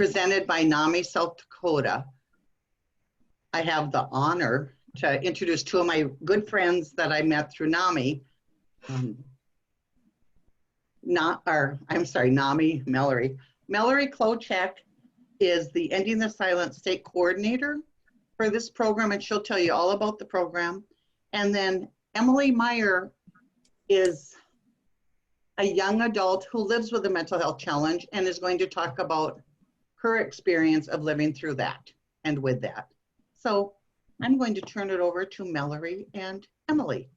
presented by NAMI South Dakota. I have the honor to introduce two of my good friends that I met through NAMI. NAMI, Mallory. Mallory Klochek is the Ending the Silence State Coordinator for this program, and she'll tell you all about the program. And then Emily Meyer is a young adult who lives with a mental health challenge and is going to talk about her experience of living through that and with that. So I'm going to turn it over to Mallory and Emily.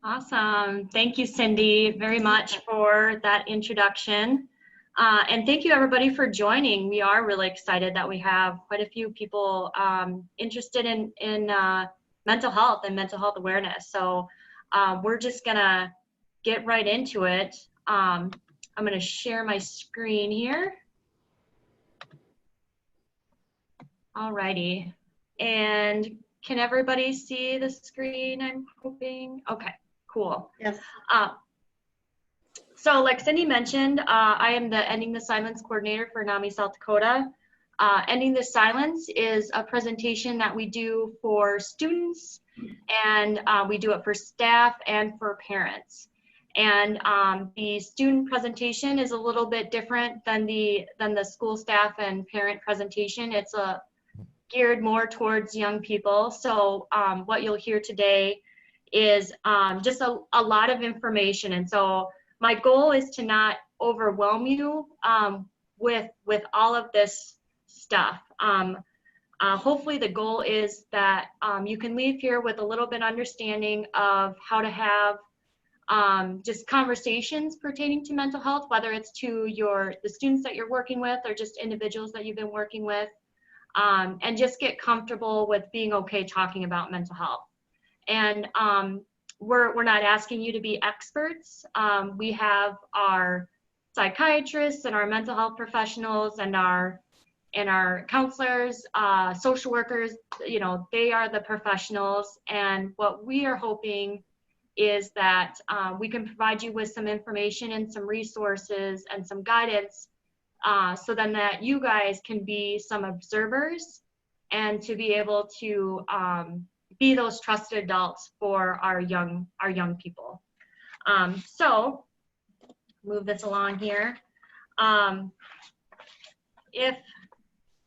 Awesome. Thank you, Cindy, very much for that introduction. And thank you, everybody, for joining. We are really excited that we have quite a few people interested in mental health and mental health awareness. So we're just going to get right into it. I'm going to share my screen here. All righty. And can everybody see the screen, I'm hoping? Okay, cool. Yes. So like Cindy mentioned, I am the Ending the Silence Coordinator for NAMI South Dakota. Ending the Silence is a presentation that we do for students, and we do it for staff and for parents. And the student presentation is a little bit different than the school staff and parent presentation. It's geared more towards young people. So what you'll hear today is just a lot of information. And so my goal is to not overwhelm you with all of this stuff. Hopefully the goal is that you can leave here with a little bit understanding of how to have just conversations pertaining to mental health, whether it's to the students that you're working with or just individuals that you've been working with. And just get comfortable with being okay talking about mental health. And we're not asking you to be experts. We have our psychiatrists and our mental health professionals and our counselors, social workers, you know, they are the professionals. And what we are hoping is that we can provide you with some information and some resources and some guidance so then that you guys can be some observers and to be able to be those trusted adults for our young people. So move this along here. If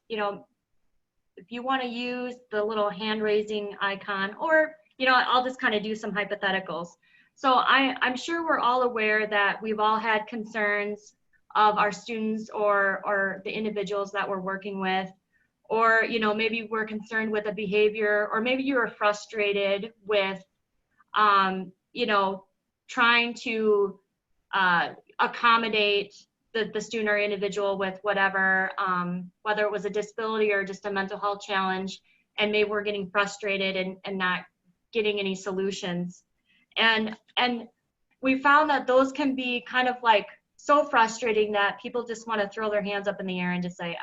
you want to use the little hand raising icon, or I'll just kind of do some hypotheticals. So I'm sure we're all aware that we've all had concerns of our students or the individuals that we're working with, or maybe we're concerned with a behavior, or maybe you were frustrated with trying to accommodate the student or individual with whatever, whether it was a disability or just a mental health challenge, and maybe we're getting frustrated and not getting any solutions. And we found that those can be kind of like so frustrating that people just want to throw their hands up in the air and just say,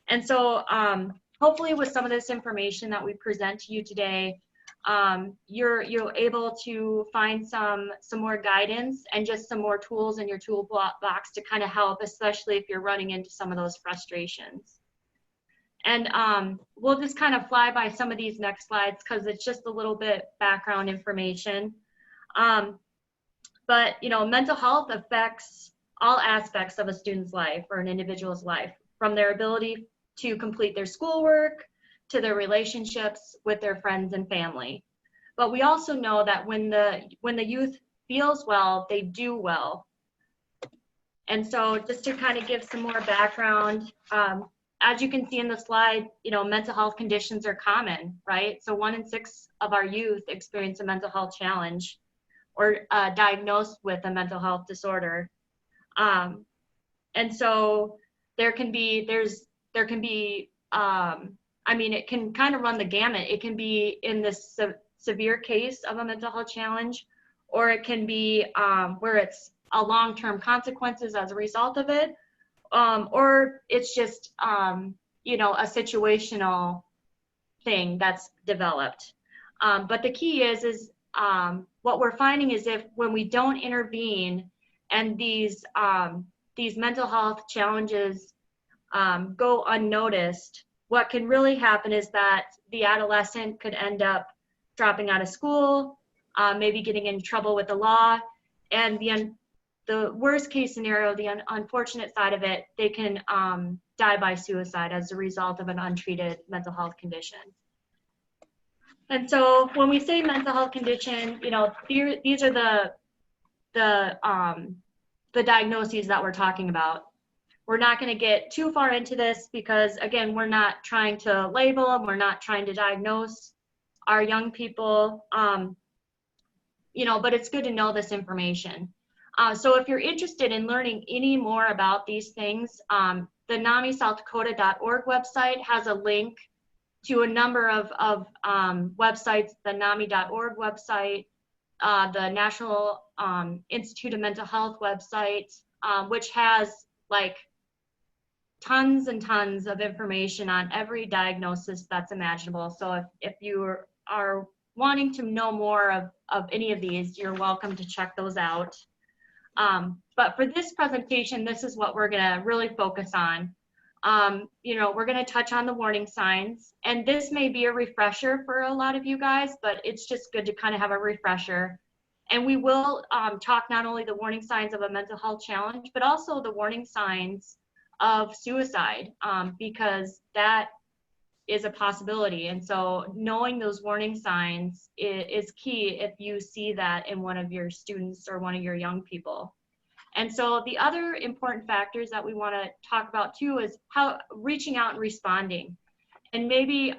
and so hopefully with some of this information that we present to you today, you're able to find some more guidance and just some more tools in your toolbox to kind of help, especially if you're running into some of those frustrations. And we'll just kind of fly by some of these next slides because it's just a little bit background information. But mental health affects all aspects of a student's life or an individual's life, from their ability to complete their schoolwork to their relationships with their friends and family. But we also know that when the youth feels well, they do well. And so just to kind of give some more background, as you can see in the slide, mental health conditions are common, right? So 1 in 6 of our youth experience a mental health challenge or diagnosed with a mental health disorder. And so it can kind of run the gamut. It can be in the severe case of a mental health challenge, or it can be where it's a long-term consequences as a result of it, or it's just a situational thing that's developed. But the key is what we're finding is when we don't intervene and these these mental health challenges go unnoticed, what can really happen is that the adolescent could end up dropping out of school, maybe getting in trouble with the law, and the worst case scenario, the unfortunate side of it, they can die by suicide as a result of an untreated mental health condition. And so when we say mental health condition, you know, these are the diagnoses that we're talking about. We're not going to get too far into this because, again, we're not trying to label them. We're not trying to diagnose our young people, you know, but it's good to know this information. So if you're interested in learning any more about these things, the NAMISouthDakota.org website has a link to a number of websites, the NAMI.org website, the National Institute of Mental Health website, which has like tons and tons of information on every diagnosis that's imaginable. So if you are wanting to know more of any of these, you're welcome to check those out. But for this presentation, this is what we're gonna really focus on. You know, we're gonna touch on the warning signs, and this may be a refresher for a lot of you guys, but it's just good to kind of have a refresher. And we will talk not only the warning signs of a mental health challenge, but also the warning signs of suicide, because that is a possibility. And so knowing those warning signs is key if you see that in one of your students or one of your young people. And so the other important factors that we want to talk about too is how reaching out and responding. And maybe,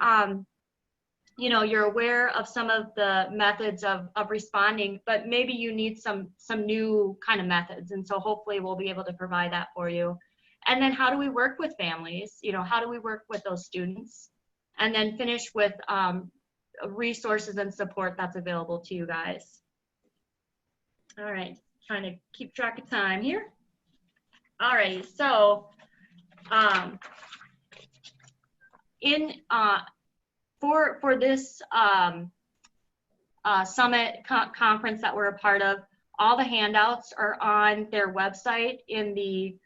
you know, you're aware of some of the methods of responding, but maybe you need some new kind of methods. And so hopefully we'll be able to provide that for you. And then how do we work with families? You know, how do we work with those students? And then finish with resources and support that's available to you guys. All right, trying to keep track of time here. All right, so for this summit conference that we're a part of, all the handouts are on their website in the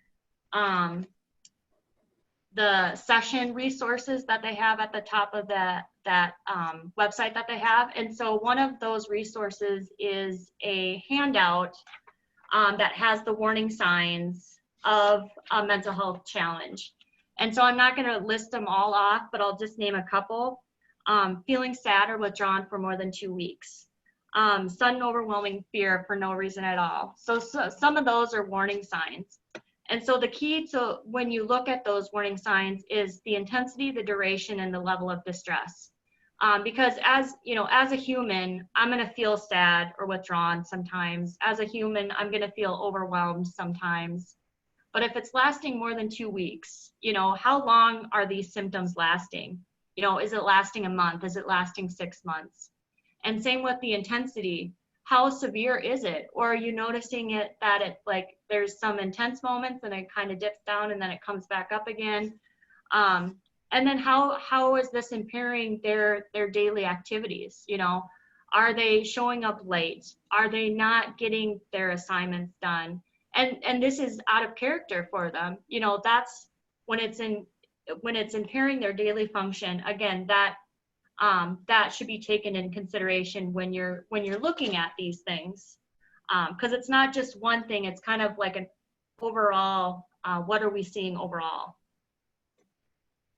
session resources that they have at the top of that website that they have. And so one of those resources is a handout that has the warning signs of a mental health challenge. And so I'm not going to list them all off, but I'll just name a couple. Feeling sad or withdrawn for more than 2 weeks. Sudden overwhelming fear for no reason at all. So some of those are warning signs. And so the key to when you look at those warning signs is the intensity, the duration, and the level of distress. Because as you know, as a human, I'm going to feel sad or withdrawn sometimes. As a human, I'm going to feel overwhelmed sometimes. But if it's lasting more than 2 weeks, you know, how long are these symptoms lasting? You know, is it lasting a month? Is it lasting 6 months? And same with the intensity. How severe is it? Or are you noticing it that it like there's some intense moments and it kind of dips down and then it comes back up again? And then how is this impairing their daily activities? You know, are they showing up late? Are they not getting their assignments done? And this is out of character for them. You know, that's when it's impairing their daily function. Again, that should be taken in consideration when you're looking at these things, because it's not just one thing. It's kind of like an overall, what are we seeing overall?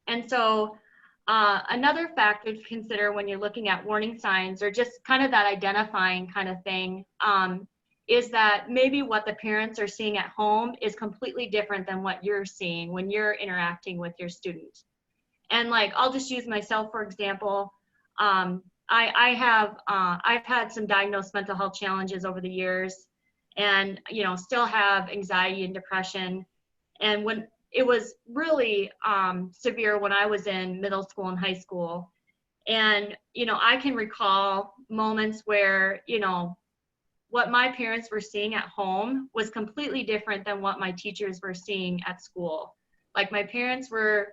And so another factor to consider when you're looking at warning signs, or just kind of that identifying kind of thing, is that maybe what the parents are seeing at home is completely different than what you're seeing when you're interacting with your student. And like, I'll just use myself, for example. I've had some diagnosed mental health challenges over the years, and, you know, still have anxiety and depression. And when it was really severe when I was in middle school and high school. And, you know, I can recall moments where, you know, what my parents were seeing at home was completely different than what my teachers were seeing at school. Like, my parents were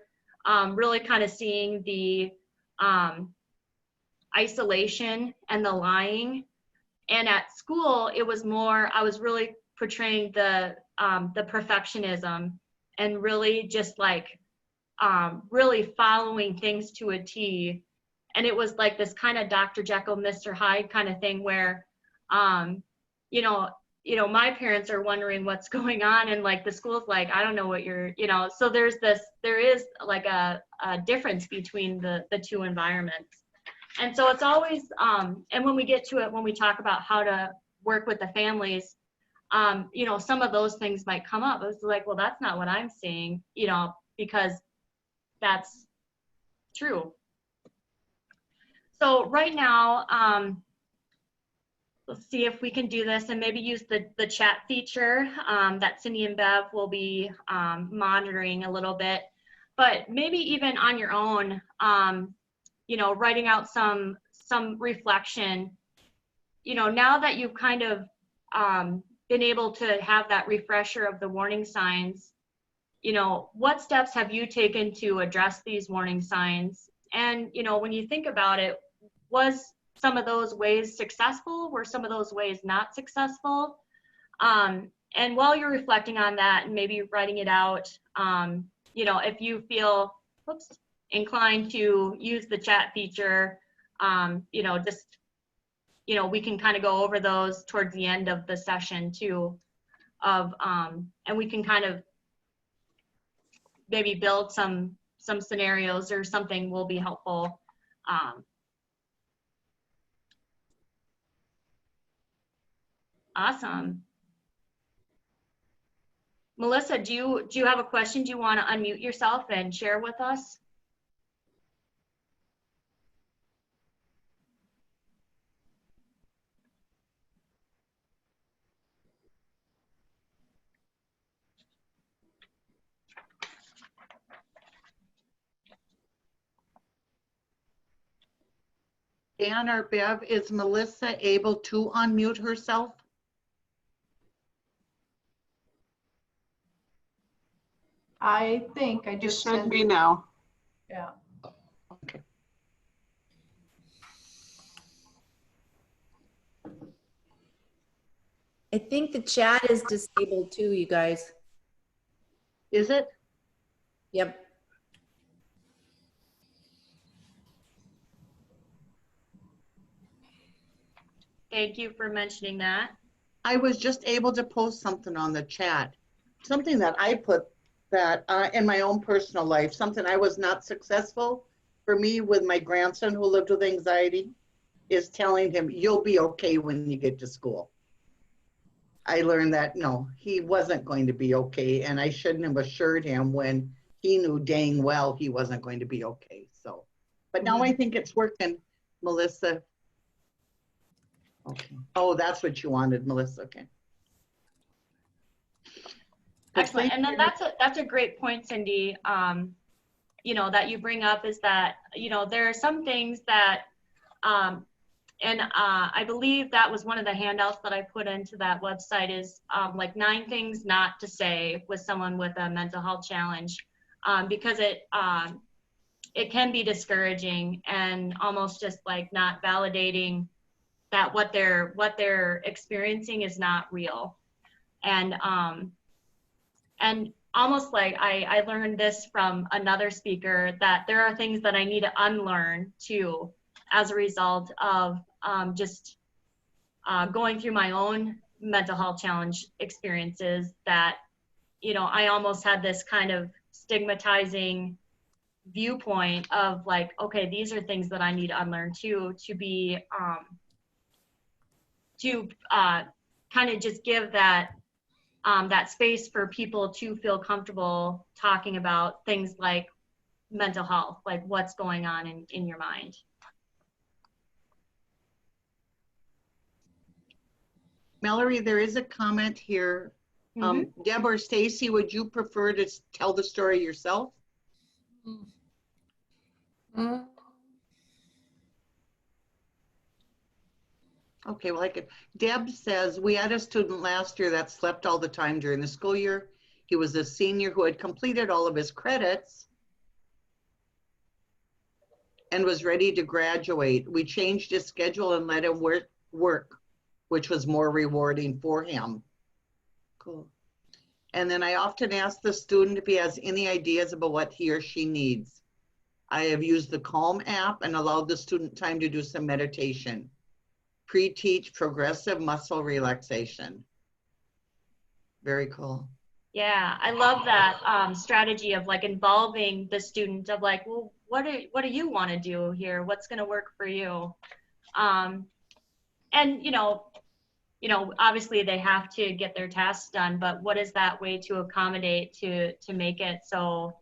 really kind of seeing the isolation and the lying. And at school, it was more, I was really portraying the the perfectionism and really just like really following things to a T. And it was like this kind of Dr. Jekyll, Mr. Hyde kind of thing where, you know, my parents are wondering what's going on, and like the school's like, I don't know what you're, you know, so there is like a difference between the two environments. And so it's always, and when we get to it, when we talk about how to work with the families, you know, some of those things might come up. It's like, well, that's not what I'm seeing, you know, because that's true. So right now, let's see if we can do this and maybe use the chat feature that Cindy and Bev will be monitoring a little bit. But maybe even on your own, you know, writing out some reflection. You know, now that you've kind of been able to have that refresher of the warning signs, you know, what steps have you taken to address these warning signs? And, you know, when you think about it, was some of those ways successful? Were some of those ways not successful? And while you're reflecting on that and maybe writing it out, you know, if you feel inclined to use the chat feature, you know, just, you know, we can kind of go over those towards the end of the session too, and we can kind of maybe build some scenarios or something will be helpful. Awesome. Melissa, do you have a question? Do you want to unmute yourself and share with us? Dan or Bev, is Melissa able to unmute herself? I think I just It should sent, be now. yeah. Okay. I think the chat is disabled too, you guys. Is it? Yep. Thank you for mentioning that. I was just able to post something on the chat, something that I put that in my own personal life, something I was not successful for me with my grandson who lived with anxiety, is telling him, you'll be okay when you get to school. I learned that, no, he wasn't going to be okay, and I shouldn't have assured him when he knew dang well he wasn't going to be okay. So, but now I think it's working, Melissa. Okay. Oh, that's what you wanted, Melissa. Okay. Excellent. And then that's a great point, Cindy. You know, that you bring up is that, you know, there are some things that, and I believe that was one of the handouts that I put into that website is like 9 things not to say with someone with a mental health challenge, because it can be discouraging and almost just like not validating that what they're experiencing is not real. And almost like I learned this from another speaker, that there are things that I need to unlearn too, as a result of just going through my own mental health challenge experiences, that, you know, I almost had this kind of stigmatizing viewpoint of like, okay, these are things that I need to unlearn too, to be, kind of just give that, that space for people to feel comfortable talking about things like mental health, like what's going on in your mind. Mallory, there is a comment here. Deb or Stacy, would you prefer to tell the story yourself? Okay, well, I could. Deb says, we had a student last year that slept all the time during the school year. He was a senior who had completed all of his credits and was ready to graduate. We changed his schedule and let him work, which was more rewarding for him. Cool. And then I often ask the student if he has any ideas about what he or she needs. I have used the Calm app and allowed the student time to do some meditation. Pre-teach progressive muscle relaxation. Very cool. Yeah, I love that strategy of like involving the student of like, well, what do you want to do here? What's going to work for you? And obviously they have to get their tasks done, but what is that way to accommodate to make it so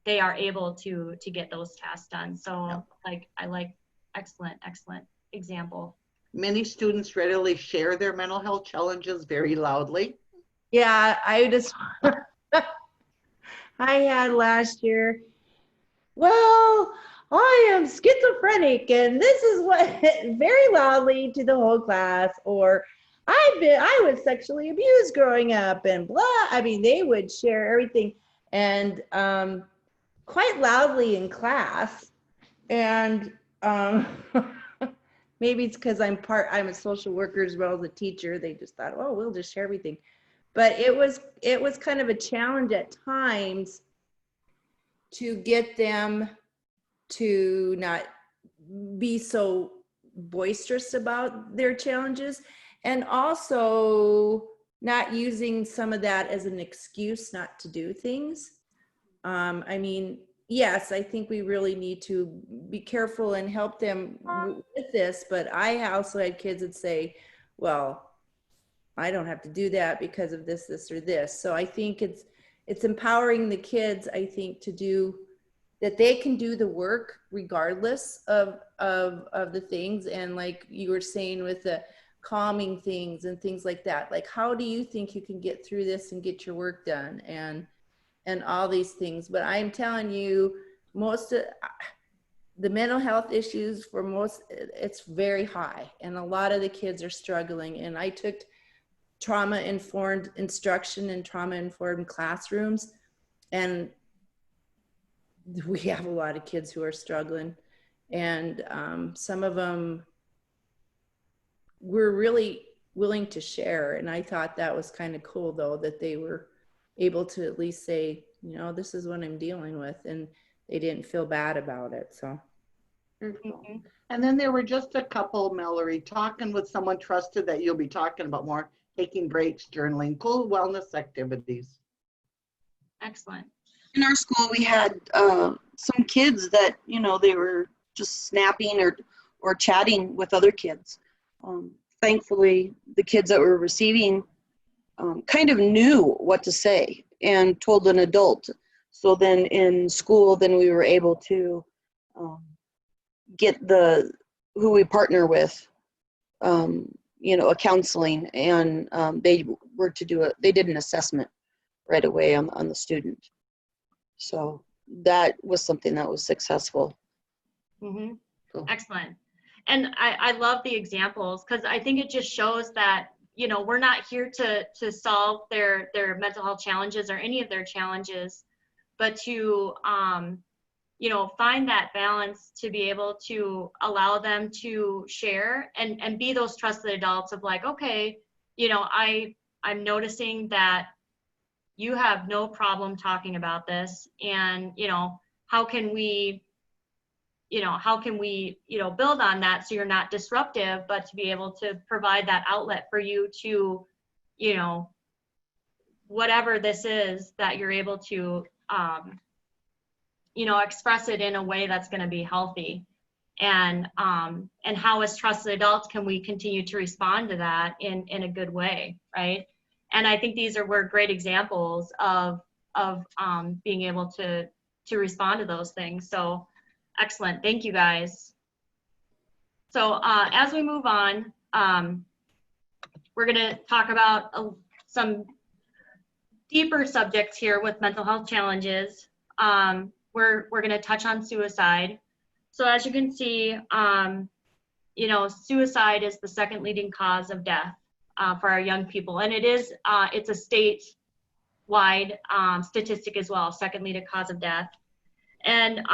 they are able to get those tasks done? So like, I like excellent example. Many students readily share their mental health challenges very loudly. Yeah, I had last year, well, I am schizophrenic and this is what, very loudly to the whole class, or I was sexually abused growing up and blah. I mean, they would share everything and quite loudly in class. And maybe it's because I'm a social worker as well as a teacher. They just thought, oh, we'll just share everything. But it was kind of a challenge at times to get them to not be so boisterous about their challenges, and also not using some of that as an excuse not to do things. I mean, yes, I think we really need to be careful and help them with this, but I also had kids that say, well, I don't have to do that because of this, or this. So I think it's empowering the kids, I think, to do that. They can do the work regardless of the things. And like you were saying with the calming things and things like that, like, how do you think you can get through this and get your work done and all these things? But I'm telling you, most of the mental health issues for most, it's very high. And a lot of the kids are struggling. And I took trauma-informed instruction and trauma-informed classrooms, and we have a lot of kids who are struggling, and some of them were really willing to share. And I thought that was kind of cool, though, that they were able to at least say, this is what I'm dealing with, and they didn't feel bad about it. So Mm-hmm. And then there were just a couple, Mallory, talking with someone trusted that you'll be talking about more, taking breaks, journaling, cool wellness activities. Excellent. In our school, we had some kids that, they were just snapping or chatting with other kids. Thankfully, the kids that were receiving kind of knew what to say and told an adult. So then in school, then we were able to get who we partner with, a counseling, and they did an assessment right away on the student. So that was something that was successful. Mm-hmm. Cool. Excellent. And I love the examples, because I think it just shows that, we're not here to solve their mental health challenges or any of their challenges, but to, find that balance to be able to allow them to share and be those trusted adults of like, okay, I'm noticing that you have no problem talking about this, and how can we build on that so you're not disruptive, but to be able to provide that outlet for you to whatever this is, that you're able to express it in a way that's going to be healthy. And how, as trusted adults, can we continue to respond to that in a good way, right? And I think these were great examples of being able to respond to those things. So excellent, thank you guys. So as we move on, we're going to talk about some deeper subjects here with mental health challenges. We're going to touch on suicide. So as you can see, suicide is the second leading cause of death for our young people, and it's a statewide statistic as well, second leading cause of death. And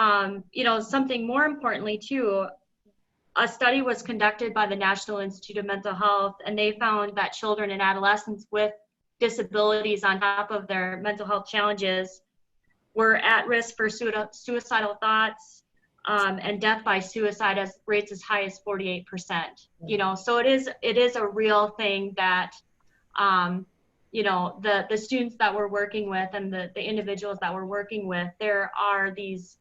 something more importantly too, a study was conducted by the National Institute of Mental Health, and they found that children and adolescents with disabilities on top of their mental health challenges were at risk for suicidal thoughts and death by suicide as rates as high as 48%. You know, so it is a real thing that you know, the students that we're working with and the individuals that we're working with, there are these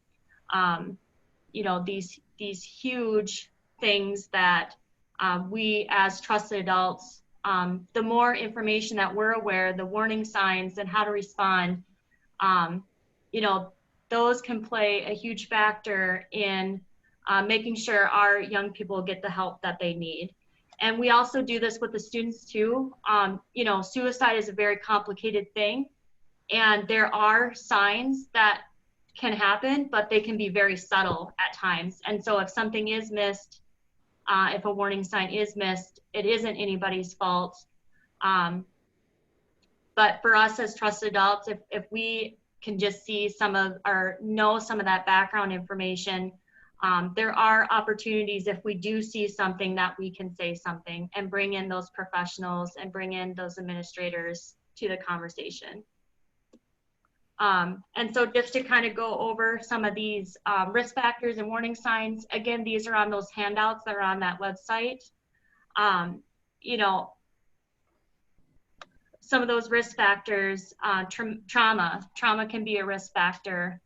you know, these huge things that we as trusted adults, the more information that we're aware, the warning signs and how to respond, you know, those can play a huge factor in making sure our young people get the help that they need. And we also do this with the students too. You know, suicide is a very complicated thing, and there are signs that can happen, but they can be very subtle at times. And so if something is missed, if a warning sign is missed, it isn't anybody's fault. But for us as trusted adults, if we can just see some of or know some of that background information, there are opportunities if we do see something that we can say something and bring in those professionals and bring in those administrators to the conversation. And so just to kind of go over some of these risk factors and warning signs, again, these are on those handouts that are on that website. You know, some of those risk factors, trauma can be a risk factor.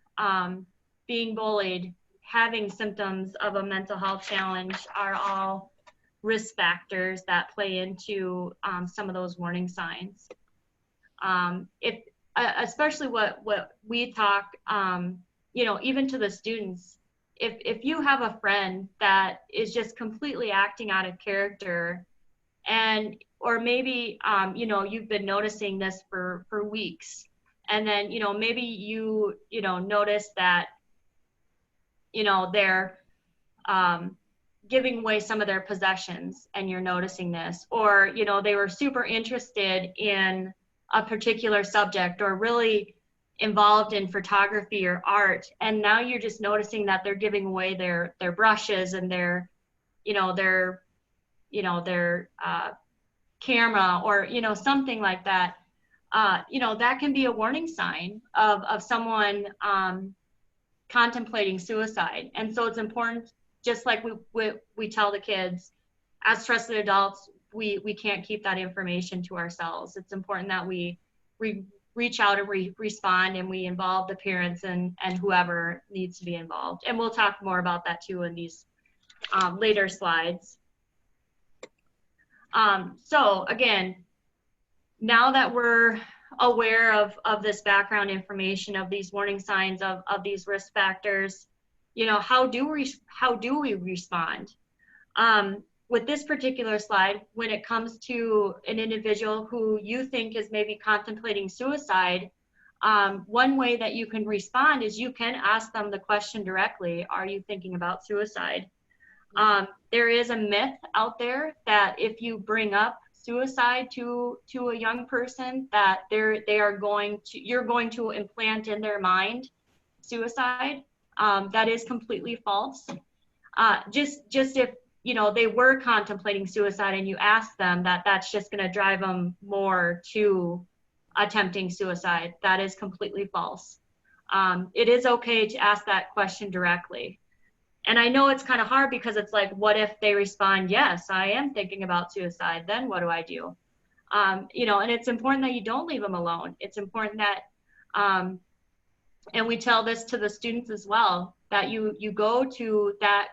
Being bullied, having symptoms of a mental health challenge are all risk factors that play into some of those warning signs. Especially what we talk, you know, even to the students, if you have a friend that is just completely acting out of character, and or maybe you know, you've been noticing this for weeks, and then you know, maybe you know, notice that you know, they're giving away some of their possessions, and you're noticing this, or you know, they were super interested in a particular subject or really involved in photography or art, and now you're just noticing that they're giving away their brushes and their camera, or you know, something like that. You know, that can be a warning sign of someone contemplating suicide. And so it's important, just like we tell the kids as trusted adults, we can't keep that information to ourselves. It's important that we reach out and respond, and we involve the parents and whoever needs to be involved. And we'll talk more about that too in these later slides. So again, now that we're aware of this background information, of these warning signs, of these risk factors, you know, how do we respond? With this particular slide, when it comes to an individual who you think is maybe contemplating suicide, one way that you can respond is you can ask them the question directly, are you thinking about suicide? There is a myth out there that if you bring up suicide to a young person, that you're going to implant in their mind suicide. That is completely false. Just if you know, they were contemplating suicide and you ask them, that's just going to drive them more to attempting suicide. That is completely false. It is okay to ask that question directly. And I know it's kind of hard because it's like, what if they respond, yes, I am thinking about suicide, then what do I do? You know, and it's important that you don't leave them alone. It's important that, and we tell this to the students as well, that you go to that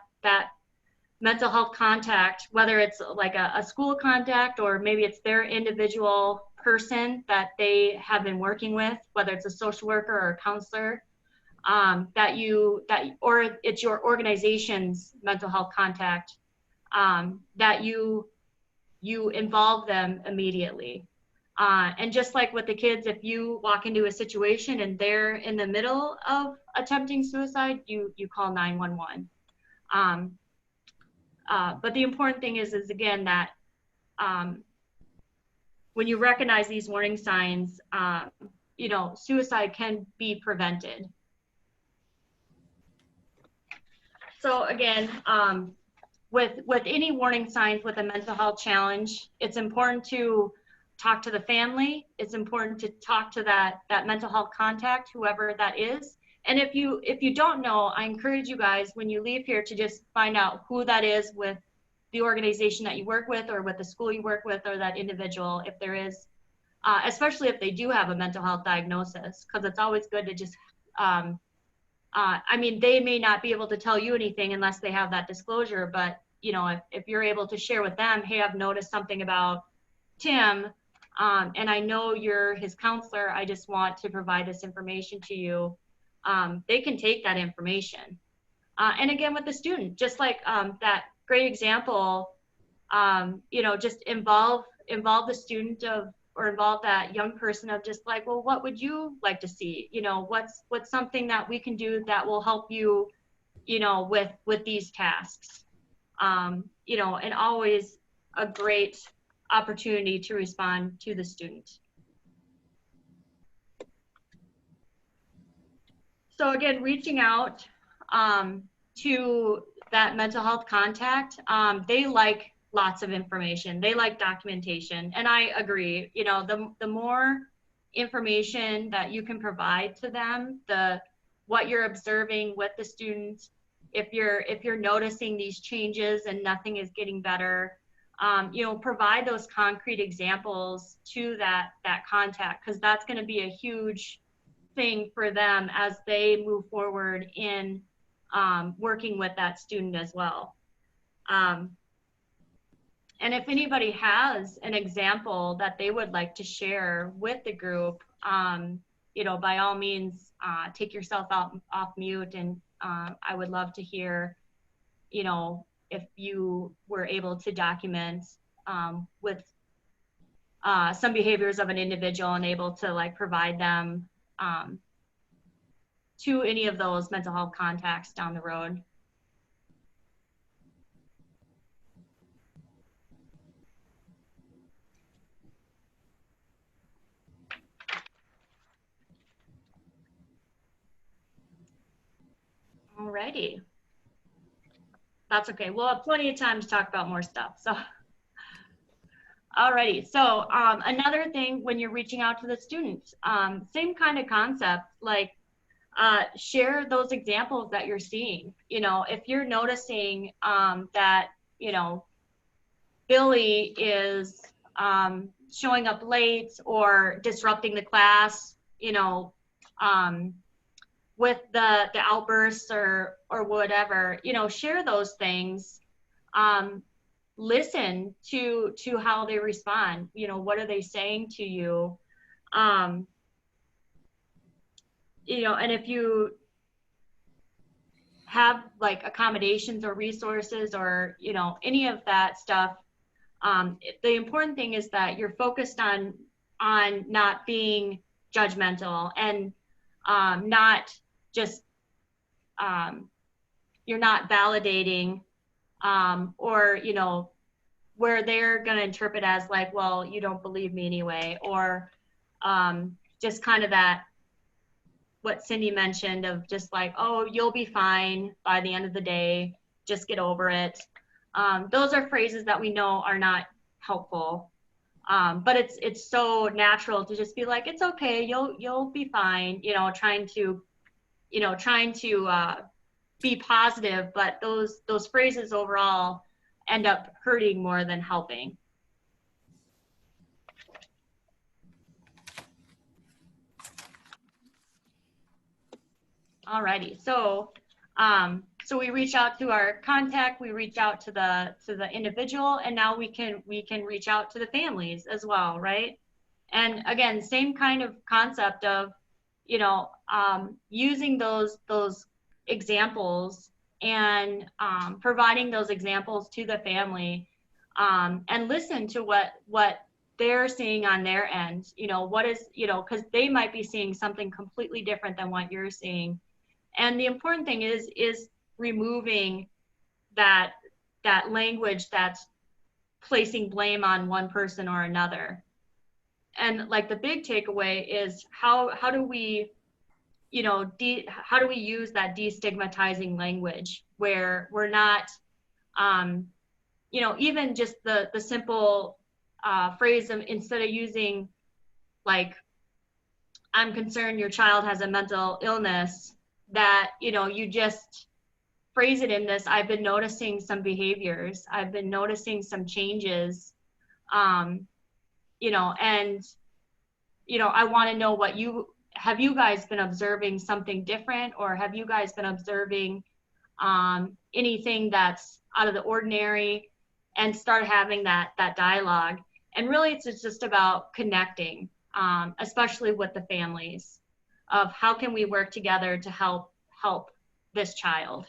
mental health contact, whether it's like a school contact, or maybe it's their individual person that they have been working with, whether it's a social worker or a counselor, or it's your organization's mental health contact, that you involve them immediately. And just like with the kids, if you walk into a situation and they're in the middle of attempting suicide, you call 911. But the important thing is again, that when you recognize these warning signs, you know, suicide can be prevented. So again, with any warning signs with a mental health challenge, it's important to talk to the family. It's important to talk to that mental health contact, whoever that is. And if you don't know, I encourage you guys when you leave here to just find out who that is with the organization that you work with, or with the school you work with, or that individual, if there is, especially if they do have a mental health diagnosis, because it's always good to just, I mean, they may not be able to tell you anything unless they have that disclosure, but you know, if you're able to share with them, hey, I've noticed something about Tim, and I know you're his counselor, I just want to provide this information to you. They can take that information. And again, with the student, just like that great example, you know, just involve the student or involve that young person of just like, well, what would you like to see? You know, what's something that we can do that will help you, you know, with these tasks? You know, and always a great opportunity to respond to the student. So again, reaching out to that mental health contact, they like lots of information. They like documentation, and I agree. You know, the more information that you can provide to them, what you're observing with the students, if you're noticing these changes and nothing is getting better, you know, provide those concrete examples to that contact, because that's going to be a huge thing for them as they move forward in working with that student as well. And if anybody has an example that they would like to share with the group, you know, by all means, take yourself off mute, and I would love to hear, you know, if you were able to document with some behaviors of an individual and able to like provide them to any of those mental health contacts down the road. Alrighty. That's okay. We'll have plenty of time to talk about more stuff. So, alrighty. So another thing when you're reaching out to the students, same kind of concept, like share those examples that you're seeing. You know, if you're noticing that, you know, Billy is showing up late or disrupting the class, you know, with the outbursts or whatever, you know, share those things. Listen to how they respond. You know, what are they saying to you? You know, and if you have like accommodations or resources or, you know, any of that stuff, the important thing is that you're focused on not being judgmental and not just you're not validating or, you know, where they're going to interpret as like, well, you don't believe me anyway, or just kind of that what Cindy mentioned of just like, oh, you'll be fine by the end of the day, just get over it. Those are phrases that we know are not helpful, but it's so natural to just be like, it's okay, you'll be fine, you know, trying to be positive, but those phrases overall end up hurting more than helping. Alrighty, so we reach out to our contact, we reach out to the individual, and now we can reach out to the families as well, right? And again, same kind of concept of, you know, using those examples and providing those examples to the family, and listen to what they're seeing on their end. You know, what is, you know, because they might be seeing something completely different than what you're seeing. And the important thing is removing that language that's placing blame on one person or another. And like the big takeaway is how do we, you know, how do we use that destigmatizing language where we're not, you know, even just the simple phrase them instead of using like, I'm concerned your child has a mental illness, that, you know, you just phrase it in this, I've been noticing some behaviors, I've been noticing some changes, you know, and, you know, I want to know what have you guys been observing something different, or have you guys been observing anything that's out of the ordinary, and start having that dialogue. And really it's just about connecting, especially with the families, of how can we work together to help this child.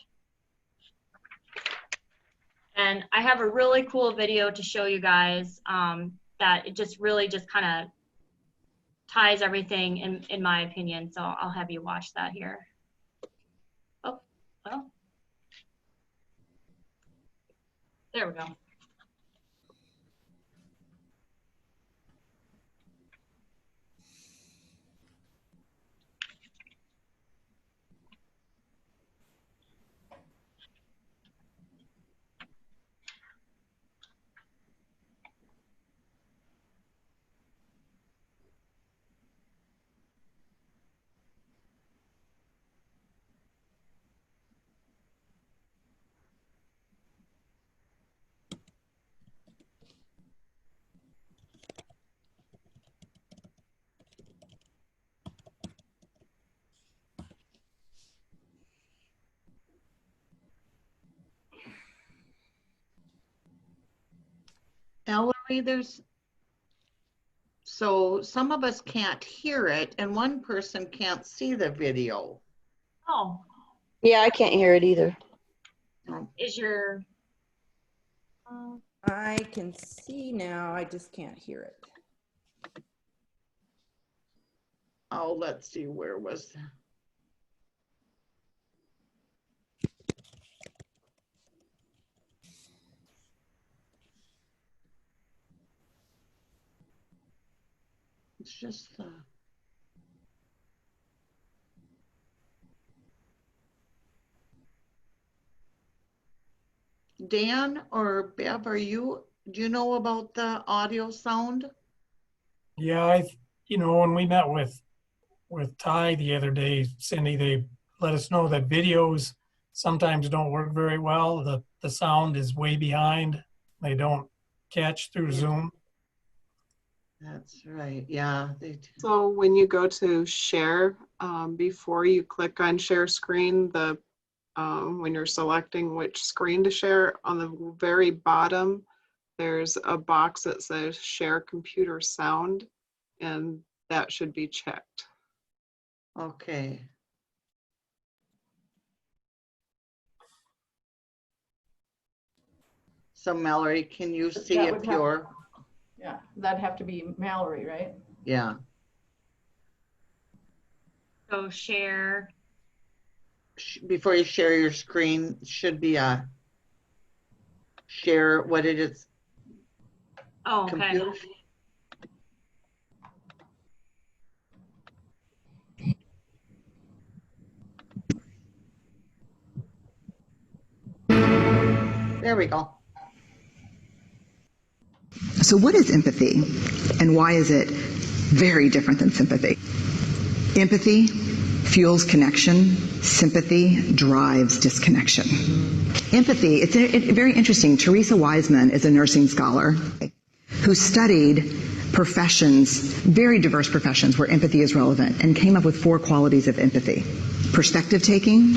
And I have a really cool video to show you guys that it just really just kind of ties everything in my opinion. So I'll have you watch that here. Oh, well, there we go. Ellery, so some of us can't hear it and one person can't see the video. Oh, Yeah, I can't hear it either. is your I can see now, I just can't hear it. Oh, let's see, where was that? It's just Dan or Bev, do you know about the audio sound? Yeah, you know, when we met with Ty the other day, Cindy, they let us know that videos sometimes don't work very well. The sound is way behind. They don't catch through Zoom. That's right. Yeah. So when you go to share, before you click on share screen, when you're selecting which screen to share, on the very bottom, there's a box that says share computer sound, and that should be checked. Okay. So Mallory, can you see That if would have- you're, Yeah, that'd have to be Mallory, right? yeah. so share? Before you share your screen, should be a share what it is. Oh, okay. Computer. There we go. So what is empathy, and why is it very different than sympathy? Empathy fuels connection. Sympathy drives disconnection. Empathy, it's very interesting. Teresa Wiseman is a nursing scholar who studied professions, very diverse professions where empathy is relevant, and came up with 4 qualities of empathy. Perspective taking,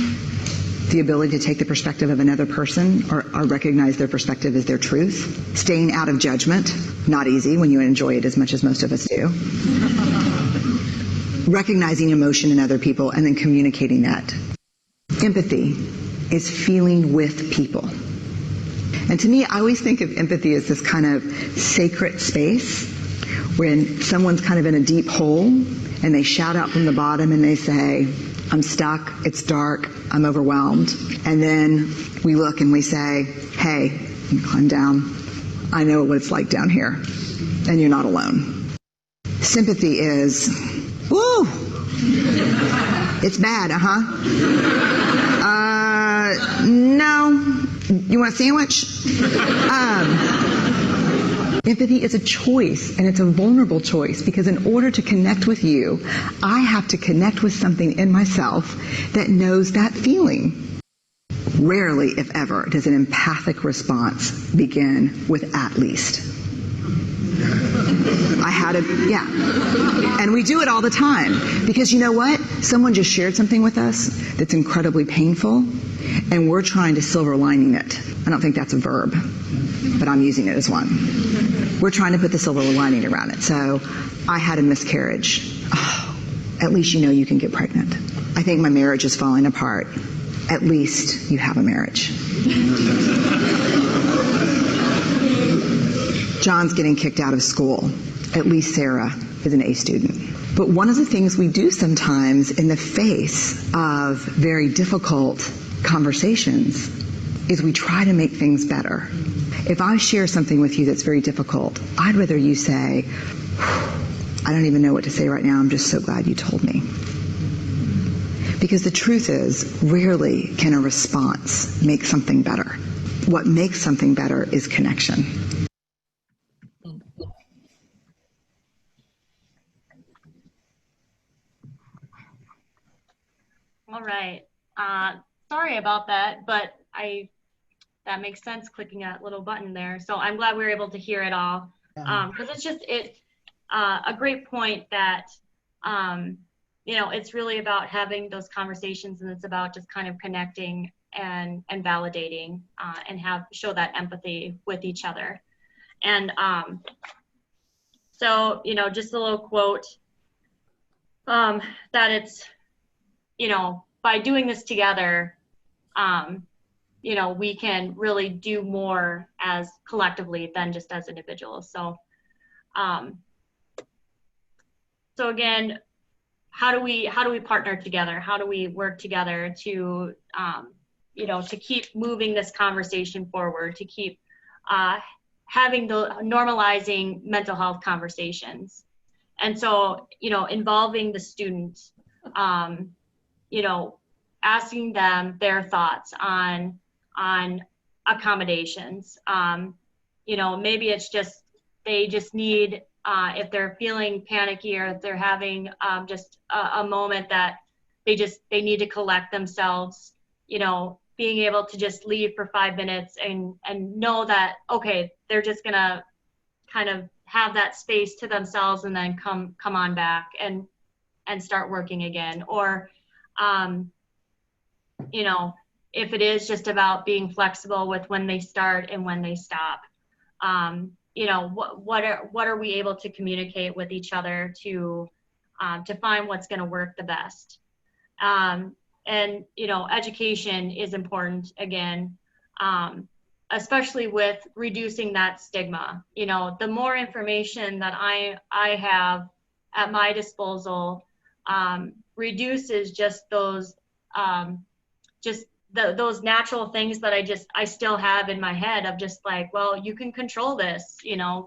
the ability to take the perspective of another person or recognize their perspective as their truth. Staying out of judgment, not easy when you enjoy it as much as most of us do. Recognizing emotion in other people and then communicating that. Empathy is feeling with people. And to me, I always think of empathy as this kind of sacred space when someone's kind of in a deep hole and they shout out from the bottom and they say, I'm stuck, it's dark, I'm overwhelmed. And then we look and we say, hey, you climb down. I know what it's like down here, and you're not alone. Sympathy is, woo, it's bad, no, you want a sandwich? Empathy is a choice, and it's a vulnerable choice, because in order to connect with you, I have to connect with something in myself that knows that feeling. Rarely, if ever, does an empathic response begin with "at least." And we do it all the time, because you know what? Someone just shared something with us that's incredibly painful, and we're trying to silver lining it. I don't think that's a verb, but I'm using it as one. We're trying to put the silver lining around it. So I had a miscarriage. Oh, at least you know you can get pregnant. I think my marriage is falling apart. At least you have a marriage. John's getting kicked out of school. At least Sarah is an A student. But one of the things we do sometimes in the face of very difficult conversations is we try to make things better. If I share something with you that's very difficult, I'd rather you say, "I don't even know what to say right now. I'm just so glad you told me." Because the truth is, rarely can a response make something better. What makes something better is connection. All right. Sorry about that, but that makes sense, clicking that little button there. So I'm glad we were able to hear it all, because it's a great point that, it's really about having those conversations, and it's about just kind of connecting and validating, and show that empathy with each other. And so, just a little quote, that it's, by doing this together, we can really do more as collectively than just as individuals. So, so again, how do we partner together? How do we work together to, to keep moving this conversation forward, to keep having the normalizing mental health conversations? And so, involving the student, asking them their thoughts on accommodations. Maybe it's just, they just need, if they're feeling panicky, or if they're having just a moment that they need to collect themselves, being able to just leave for 5 minutes and know that, okay, they're just gonna kind of have that space to themselves and then come on back and start working again. Or, if it is just about being flexible with when they start and when they stop, what are we able to communicate with each other to find what's going to work the best? And education is important again, especially with reducing that stigma. The more information that I have at my disposal reduces just those those natural things that I still have in my head of just like, well, you can control this,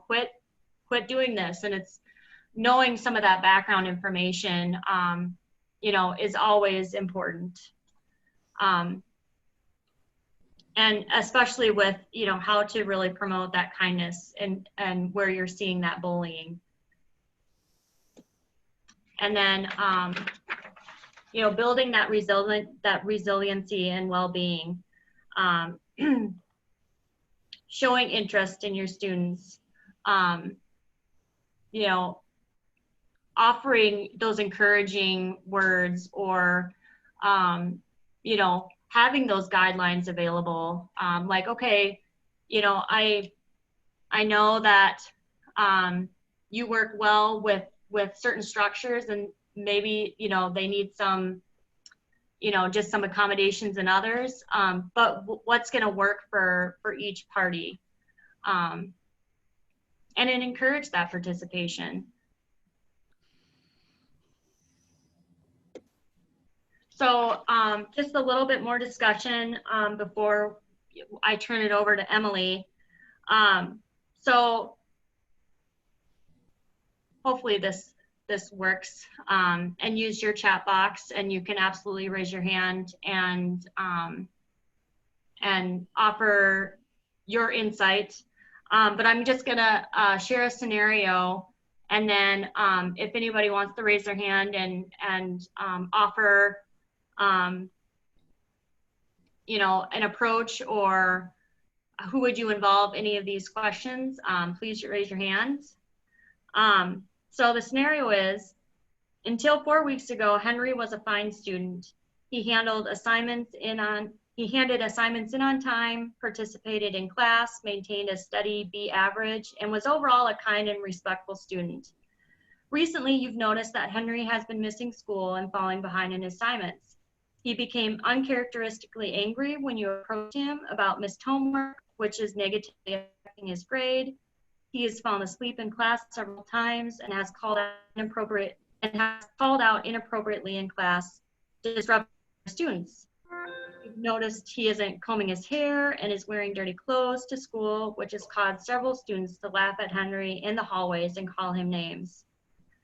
quit doing this. And it's knowing some of that background information, is always important. And especially with, how to really promote that kindness and where you're seeing that bullying. And then, building that resiliency and well-being, showing interest in your students, offering those encouraging words, or, having those guidelines available. Like, okay, I know that you work well with certain structures, and maybe, they need some, just some accommodations in others, but what's going to work for each party, and then encourage that participation. So just a little bit more discussion before I turn it over to Emily. So hopefully this works, and use your chat box, and you can absolutely raise your hand and offer your insight. But I'm just gonna share a scenario, and then if anybody wants to raise their hand and offer, you know, an approach, or who would you involve any of these questions, please raise your hands. So the scenario is, until 4 weeks ago, Henry was a fine student. He handed assignments in on time, participated in class, maintained a steady B average, and was overall a kind and respectful student. Recently, you've noticed that Henry has been missing school and falling behind in assignments. He became uncharacteristically angry when you approached him about missed homework, which is negatively affecting his grade. He has fallen asleep in class several times and has called out inappropriately in class to disrupt students. You've noticed he isn't combing his hair and is wearing dirty clothes to school, which has caused several students to laugh at Henry in the hallways and call him names.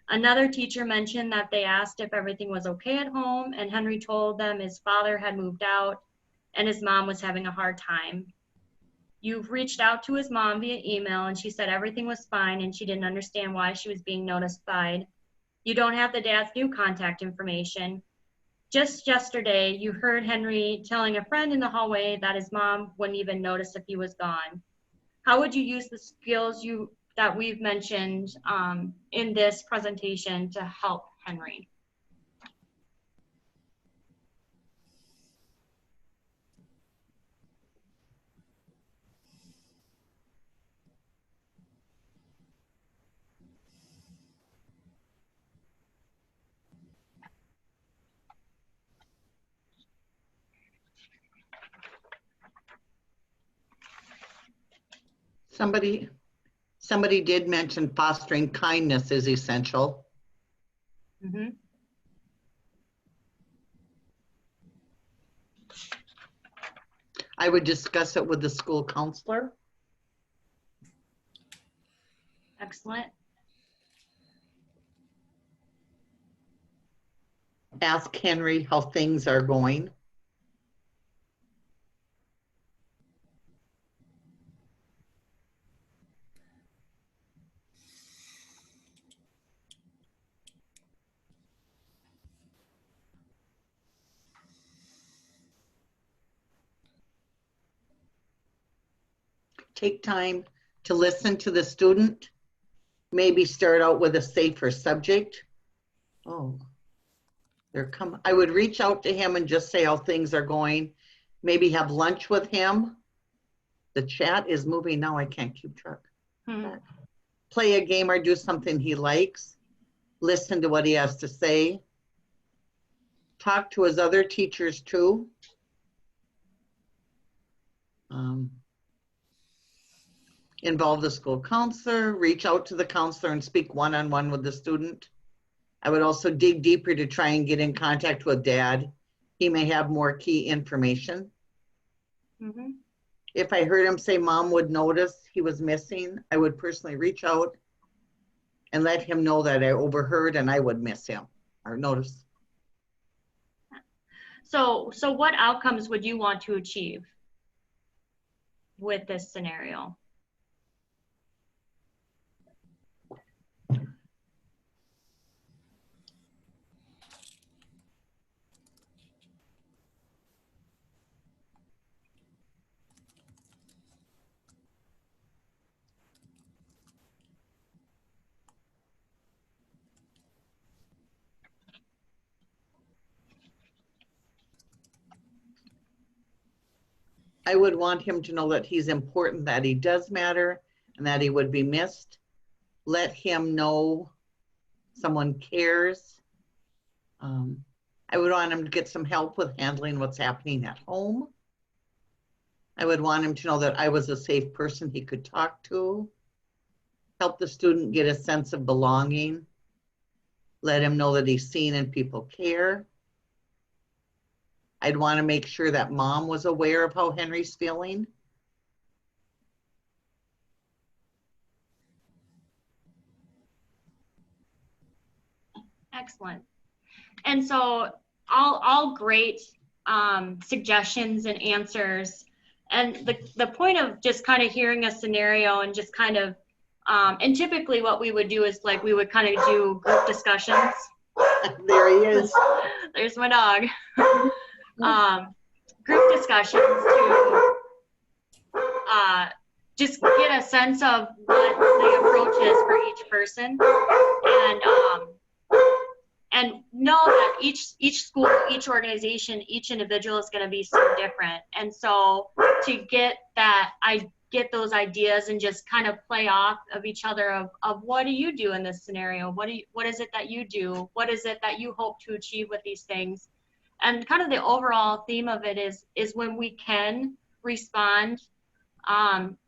Another teacher mentioned that they asked if everything was okay at home, and Henry told them his father had moved out and his mom was having a hard time. You've reached out to his mom via email, and she said everything was fine and she didn't understand why she was being notified. You don't have the dad's new contact information. Just yesterday, you heard Henry telling a friend in the hallway that his mom wouldn't even notice if he was gone. How would you use the skills that we've mentioned in this presentation to help Henry? Somebody did mention fostering kindness is essential. Mm-hmm. I would discuss it with the school counselor. Excellent. Ask Henry how things are going. Take time to listen to the student. Maybe start out with a safer subject. Oh, I would reach out to him and just say how things are going. Maybe have lunch with him. The chat is moving now. I can't keep track. Play a game or do something he likes. Listen to what he has to say. Talk to his other teachers too. Involve the school counselor, reach out to the counselor and speak one-on-one with the student. I would also dig deeper to try and get in contact with dad. He may have more key information. Mm-hmm. If I heard him say mom would notice he was missing, I would personally reach out and let him know that I overheard and I would miss him or notice. So what outcomes would you want to achieve with this scenario? I would want him to know that he's important, that he does matter, and that he would be missed. Let him know someone cares. I would want him to get some help with handling what's happening at home. I would want him to know that I was a safe person he could talk to. Help the student get a sense of belonging. Let him know that he's seen and people care. I'd want to make sure that mom was aware of how Henry's feeling. Excellent. And so all great suggestions and answers. And the point of just kind of hearing a scenario and just kind of, and typically what we would do is like, we would kind of do group discussions. There he is. There's my dog. Group discussions to just get a sense of what the approach is for each person, and know that each school, each organization, each individual is going to be so different. And so to get that, I get those ideas and just kind of play off of each other of what do you do in this scenario? What is it that you do? What is it that you hope to achieve with these things? And kind of the overall theme of it is when we can respond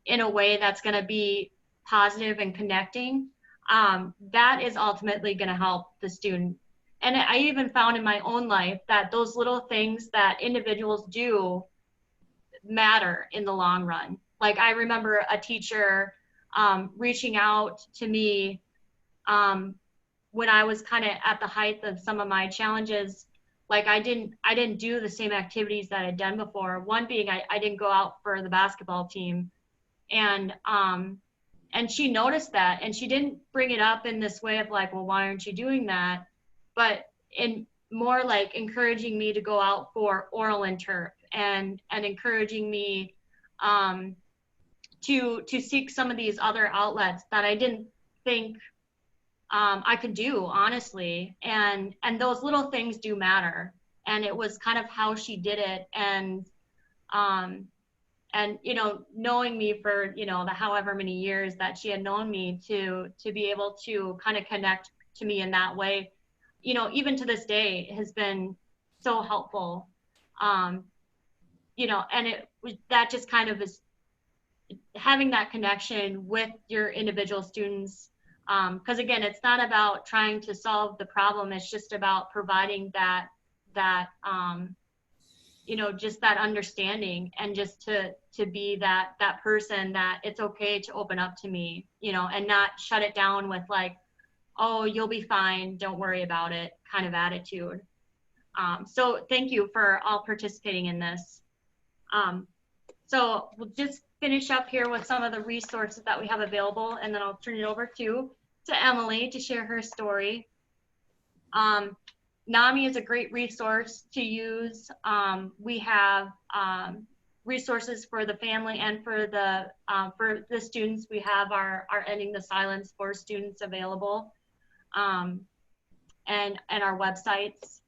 in a way that's going to be positive and connecting, that is ultimately going to help the student. And I even found in my own life that those little things that individuals do matter in the long run. Like I remember a teacher reaching out to me when I was kind of at the height of some of my challenges. Like I didn't do the same activities that I'd done before. One being I didn't go out for the basketball team, and she noticed that, and she didn't bring it up in this way of like, well, why aren't you doing that? But in more like encouraging me to go out for oral interp and encouraging me to seek some of these other outlets that I didn't think I could do, honestly. And those little things do matter. And it was kind of how she did it. And you know, knowing me for, you know, the however many years that she had known me, to be able to kind of connect to me in that way, you know, even to this day has been so helpful. You know, and that just kind of is having that connection with your individual students. Because again, it's not about trying to solve the problem. It's just about providing that you know, just that understanding, and just to be that person that it's okay to open up to me, you know, and not shut it down with like, oh, you'll be fine, don't worry about it kind of attitude. So thank you for all participating in this. So we'll just finish up here with some of the resources that we have available, and then I'll turn it over to Emily to share her story. NAMI is a great resource to use. We have resources for the family and for the students. We have our Ending the Silence for students available, and our websites.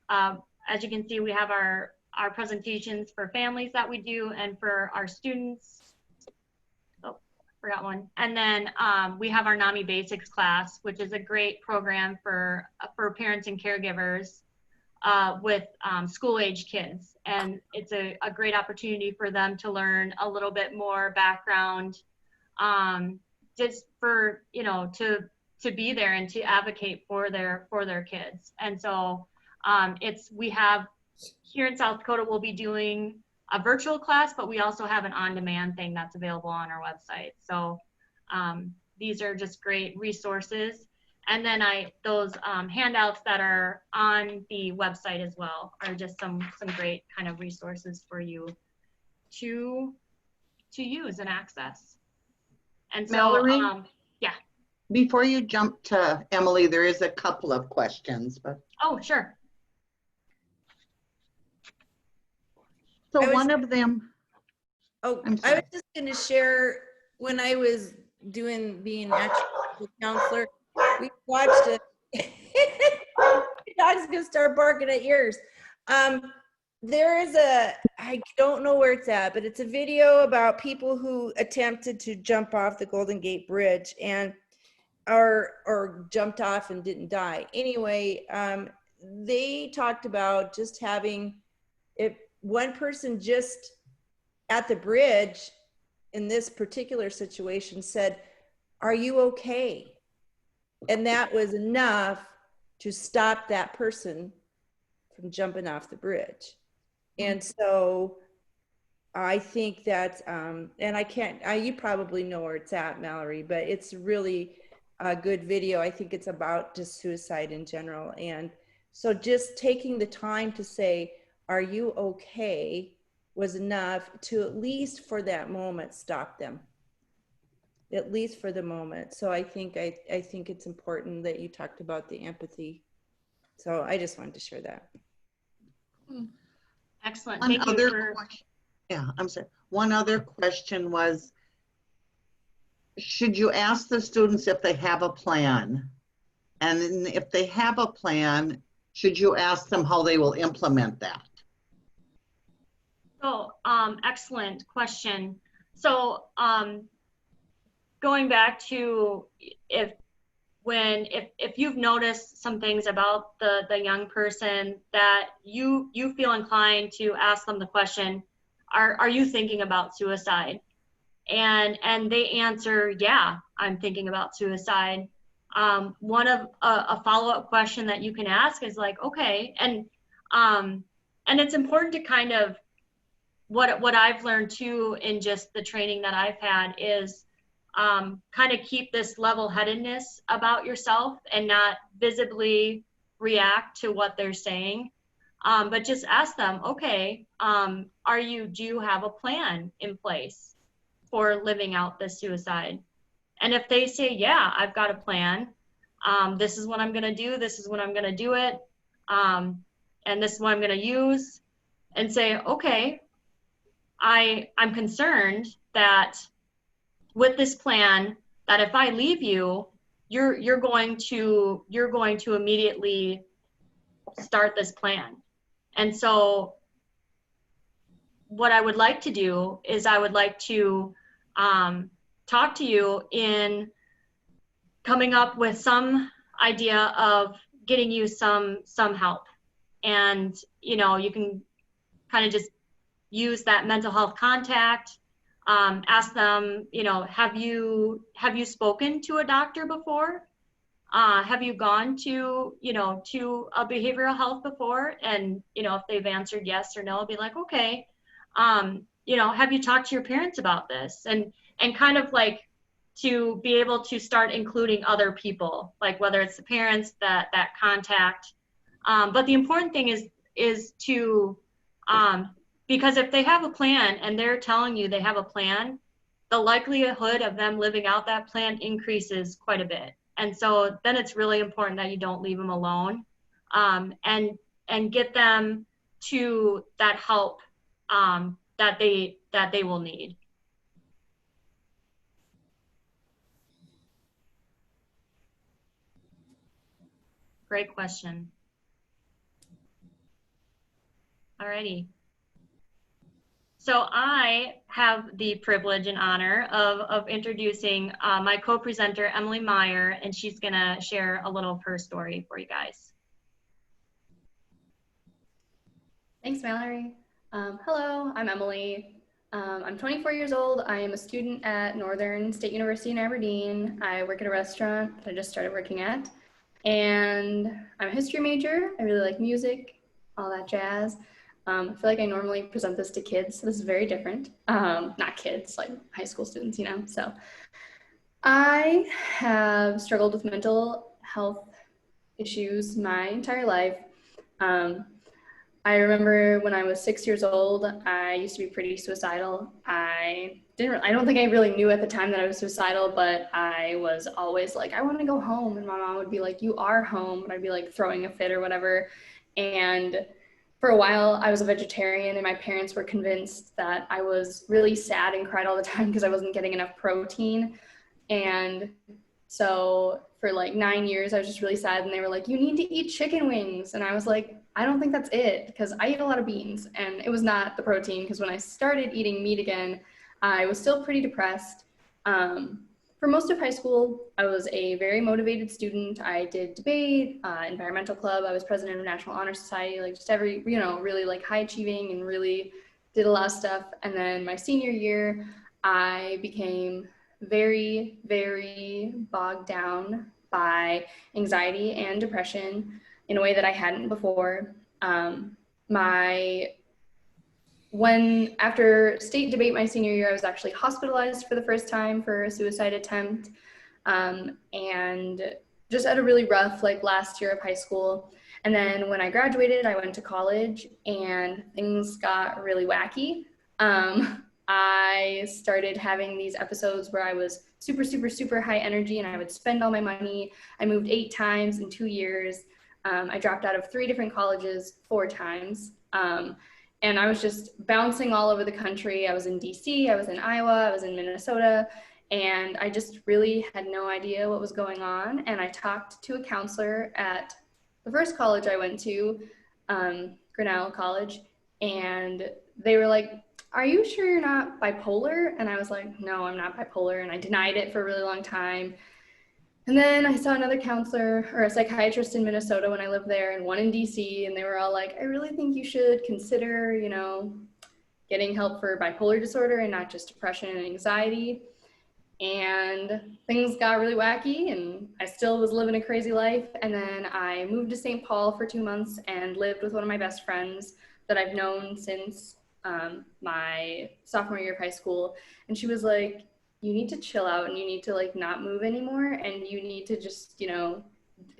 As you can see, we have our presentations for families that we do, and for our students. Oh, forgot one. And then we have our NAMIBasics class, which is a great program for parents and caregivers with school-age kids. And it's a great opportunity for them to learn a little bit more background, just for, you know, to be there and to advocate for their kids. And so we have here in South Dakota, we'll be doing a virtual class, but we also have an on-demand thing that's available on our website. So these are just great resources. And then those handouts that are on the website as well are just some great kind of resources for you to use and access. And so, Mallory, yeah. Before you jump to Emily, there is a couple of questions, but. Oh, sure. So one of them. Oh, I'm I sorry. was just going to share, when I was being actual counselor, we watched it. Dog's going to start barking at yours. There is I don't know where it's at, but it's a video about people who attempted to jump off the Golden Gate Bridge and or jumped off and didn't die. Anyway, they talked about just having, if one person just at the bridge in this particular situation said, "Are you okay?" And that was enough to stop that person from jumping off the bridge. And so I think that, and I can't, you probably know where it's at, Mallory, but it's really a good video. I think it's about just suicide in general. And so just taking the time to say, "Are you okay?" was enough to, at least for that moment, stop them. At least for the moment. So I think it's important that you talked about the empathy. So I just wanted to share that. Excellent. One Thank you other for, question. Yeah, I'm sorry. One other question was, should you ask the students if they have a plan? And then if they have a plan, should you ask them how they will implement that? so excellent question. So going back to if you've noticed some things about the young person that you feel inclined to ask them the question, are you thinking about suicide? And they answer, yeah, I'm thinking about suicide. One of a follow-up question that you can ask is like, okay, and it's important to kind of what I've learned too in just the training that I've had is kind of keep this level-headedness about yourself and not visibly react to what they're saying, but just ask them, okay, do you have a plan in place for living out this suicide? And if they say, yeah, I've got a plan, this is what I'm going to do, this is when I'm going to do it, and this is what I'm going to use, and say, okay, I'm concerned that with this plan, that if I leave you, you're going to immediately start this plan. And so what I would like to do is I would like to talk to you in coming up with some idea of getting you some help. And you know, you can kind of just use that mental health contact, ask them, you know, have you spoken to a doctor before? Have you gone to, you know, to a behavioral health before? And, you know, if they've answered yes or no, I'll be like, okay, you know, have you talked to your parents about this? And kind of like to be able to start including other people, like whether it's the parents, that contact. But the important thing is to, because if they have a plan and they're telling you they have a plan, the likelihood of them living out that plan increases quite a bit. And so then it's really important that you don't leave them alone, and get them to that help that they will need. Great question. Alrighty. So I have the privilege and honor of introducing my co-presenter, Emily Meyer, and she's gonna share a little of her story for you guys. Thanks, Mallory. Hello, I'm Emily. I'm 24 years old. I am a student at Northern State University in Aberdeen. I work at a restaurant that I just started working at. And I'm a history major. I really like music, all that jazz. I feel like I normally present this to kids, so this is very different. Not kids, like high school students, you know. So I have struggled with mental health issues my entire life. I remember when I was 6 years old, I used to be pretty suicidal. I don't think I really knew at the time that I was suicidal, but I was always like, I want to go home. And my mom would be like, you are home. And I'd be like throwing a fit or whatever. And for a while I was a vegetarian, and my parents were convinced that I was really sad and cried all the time because I wasn't getting enough protein. And so for like 9 years, I was just really sad. And they were like, you need to eat chicken wings. And I was like, I don't think that's it, because I eat a lot of beans. And it was not the protein, because when I started eating meat again, I was still pretty depressed. For most of high school, I was a very motivated student. I did debate, environmental club. I was president of National Honor Society, like just every, you know, really like high achieving and really did a lot of stuff. And then my senior year, I became very, very bogged down by anxiety and depression in a way that I hadn't before. After state debate my senior year, I was actually hospitalized for the first time for a suicide attempt, and just had a really rough like last year of high school. And then when I graduated, I went to college and things got really wacky. I started having these episodes where I was super, super, super high energy and I would spend all my money. I moved 8 times in 2 years. I dropped out of 3 different colleges 4 times. And I was just bouncing all over the country. I was in DC, I was in Iowa, I was in Minnesota, and I just really had no idea what was going on. And I talked to a counselor at the first college I went to, Grinnell College, and they were like, "Are you sure you're not bipolar?" And I was like, "No, I'm not bipolar." And I denied it for a really long time. And then I saw another counselor or a psychiatrist in Minnesota when I lived there, and one in DC, and they were all like, "I really think you should consider, getting help for bipolar disorder and not just depression and anxiety." And things got really wacky, and I still was living a crazy life. And then I moved to St. Paul for 2 months and lived with one of my best friends that I've known since my sophomore year of high school. And she was like, "You need to chill out and you need to like not move anymore. And you need to just,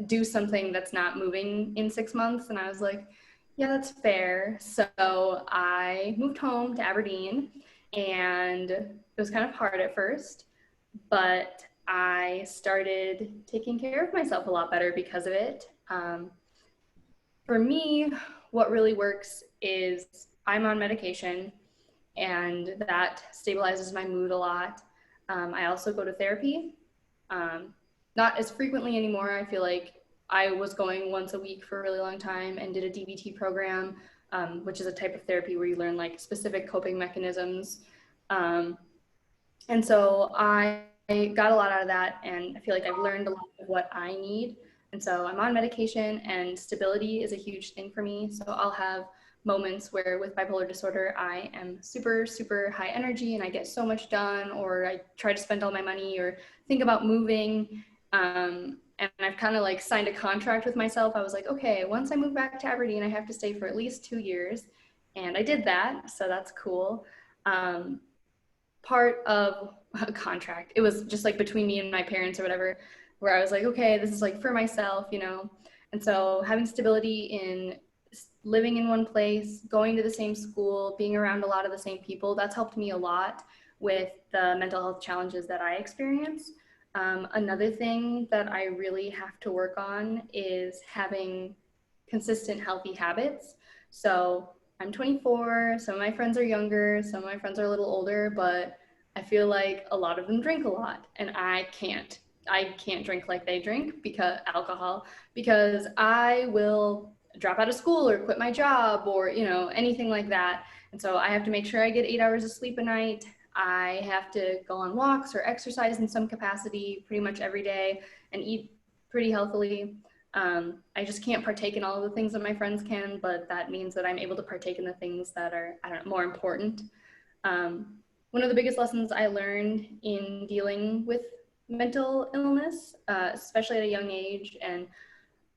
do something that's not moving in 6 months." And I was like, "Yeah, that's fair." So I moved home to Aberdeen, and it was kind of hard at first, but I started taking care of myself a lot better because of it. For me, what really works is I'm on medication, and that stabilizes my mood a lot. I also go to therapy, not as frequently anymore. I feel like I was going once a week for a really long time and did a DBT program, which is a type of therapy where you learn like specific coping mechanisms. And so I got a lot out of that, and I feel like I've learned a lot of what I need. And so I'm on medication, and stability is a huge thing for me. So I'll have moments where with bipolar disorder, I am super, super high energy and I get so much done, or I try to spend all my money or think about moving. And I've kind of like signed a contract with myself. I was like, okay, once I move back to Aberdeen, I have to stay for at least 2 years. And I did that, so that's cool. Part of a contract, it was just like between me and my parents or whatever, where I was like, okay, this is like for myself, And so having stability in living in one place, going to the same school, being around a lot of the same people, that's helped me a lot with the mental health challenges that I experience. Another thing that I really have to work on is having consistent healthy habits. So I'm 24, some of my friends are younger, some of my friends are a little older, but I feel like a lot of them drink a lot, and I can't drink like they drink, because I will drop out of school or quit my job or, anything like that. And so I have to make sure I get 8 hours of sleep a night. I have to go on walks or exercise in some capacity pretty much every day and eat pretty healthily. I just can't partake in all of the things that my friends can, but that means that I'm able to partake in the things that are, more important. One of the biggest lessons I learned in dealing with mental illness, especially at a young age, and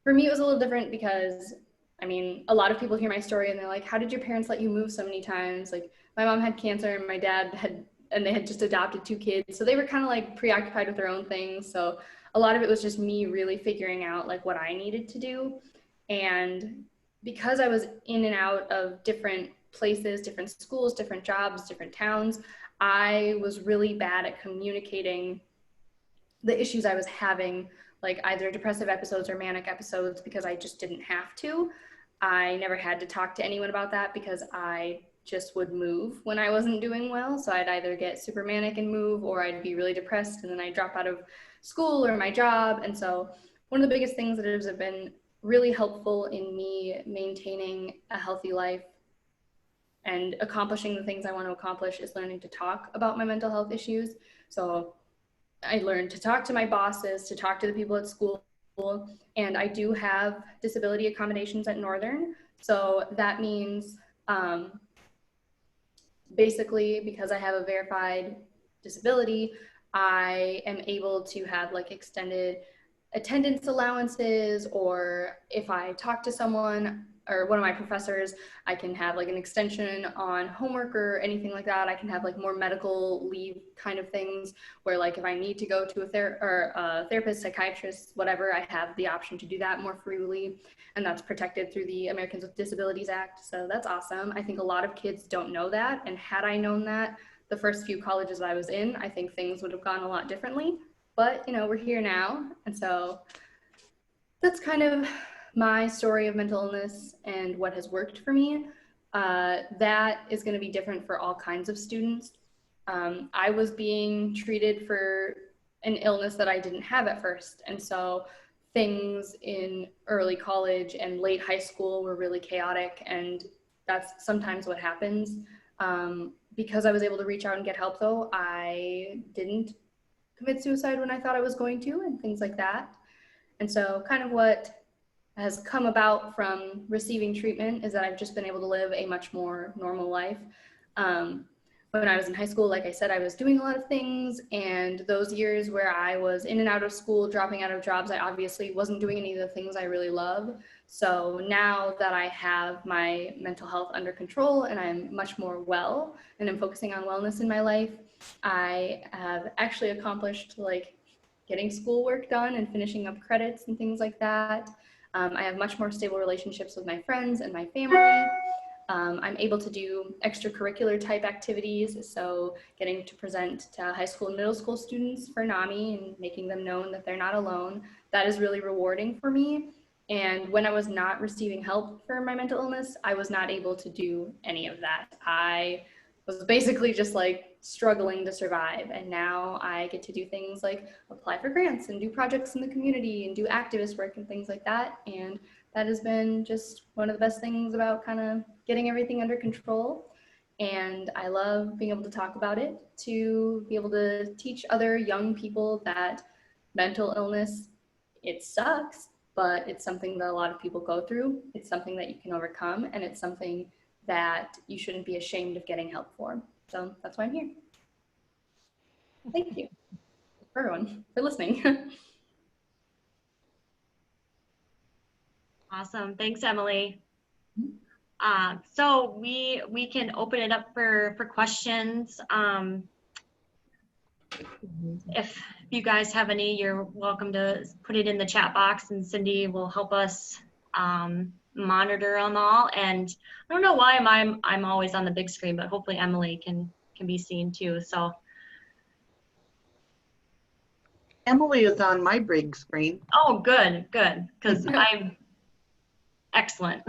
for me, it was a little different because, a lot of people hear my story and they're like, "How did your parents let you move so many times?" Like, my mom had cancer and my dad and they had just adopted 2 kids. So they were kind of like preoccupied with their own things. So a lot of it was just me really figuring out like what I needed to do. And because I was in and out of different places, different schools, different jobs, different towns, I was really bad at communicating the issues I was having, like either depressive episodes or manic episodes, because I just didn't have to. I never had to talk to anyone about that because I just would move when I wasn't doing well. So I'd either get super manic and move, or I'd be really depressed and then I'd drop out of school or my job. And so one of the biggest things that has been really helpful in me maintaining a healthy life and accomplishing the things I want to accomplish is learning to talk about my mental health issues. So I learned to talk to my bosses, to talk to the people at school, and I do have disability accommodations at Northern. So that means basically, because I have a verified disability, I am able to have like extended attendance allowances, or if I talk to someone or one of my professors, I can have like an extension on homework or anything like that. I can have like more medical leave kind of things where like if I need to go to a therapist, psychiatrist, whatever, I have the option to do that more freely. And that's protected through the Americans with Disabilities Act. So that's awesome. I think a lot of kids don't know that. And had I known that the first few colleges I was in, I think things would have gone a lot differently. But, you know, we're here now. And so that's kind of my story of mental illness and what has worked for me. That is going to be different for all kinds of students. I was being treated for an illness that I didn't have at first. And so things in early college and late high school were really chaotic. And that's sometimes what happens. Because I was able to reach out and get help, though, I didn't commit suicide when I thought I was going to, and things like that. And so kind of what has come about from receiving treatment is that I've just been able to live a much more normal life. When I was in high school, like I said, I was doing a lot of things, and those years where I was in and out of school, dropping out of jobs, I obviously wasn't doing any of the things I really love. So now that I have my mental health under control and I'm much more well and I'm focusing on wellness in my life, I have actually accomplished like getting schoolwork done and finishing up credits and things like that. I have much more stable relationships with my friends and my family. I'm able to do extracurricular type activities, so getting to present to high school and middle school students for NAMI and making them know that they're not alone. That is really rewarding for me. And when I was not receiving help for my mental illness, I was not able to do any of that. I was basically just like struggling to survive. And now I get to do things like apply for grants and do projects in the community and do activist work and things like that. And that has been just one of the best things about kind of getting everything under control. And I love being able to talk about it, to be able to teach other young people that mental illness, it sucks, but it's something that a lot of people go through. It's something that you can overcome, and it's something that you shouldn't be ashamed of getting help for. So that's why I'm here. Thank you for everyone for listening. Awesome. Thanks, Emily. So we can open it up for questions. If you guys have any, you're welcome to put it in the chat box, and Cindy will help us monitor them all. And I don't know why I'm always on the big screen, but hopefully Emily can be seen too. So Emily is on my big screen. oh, good, because I'm excellent.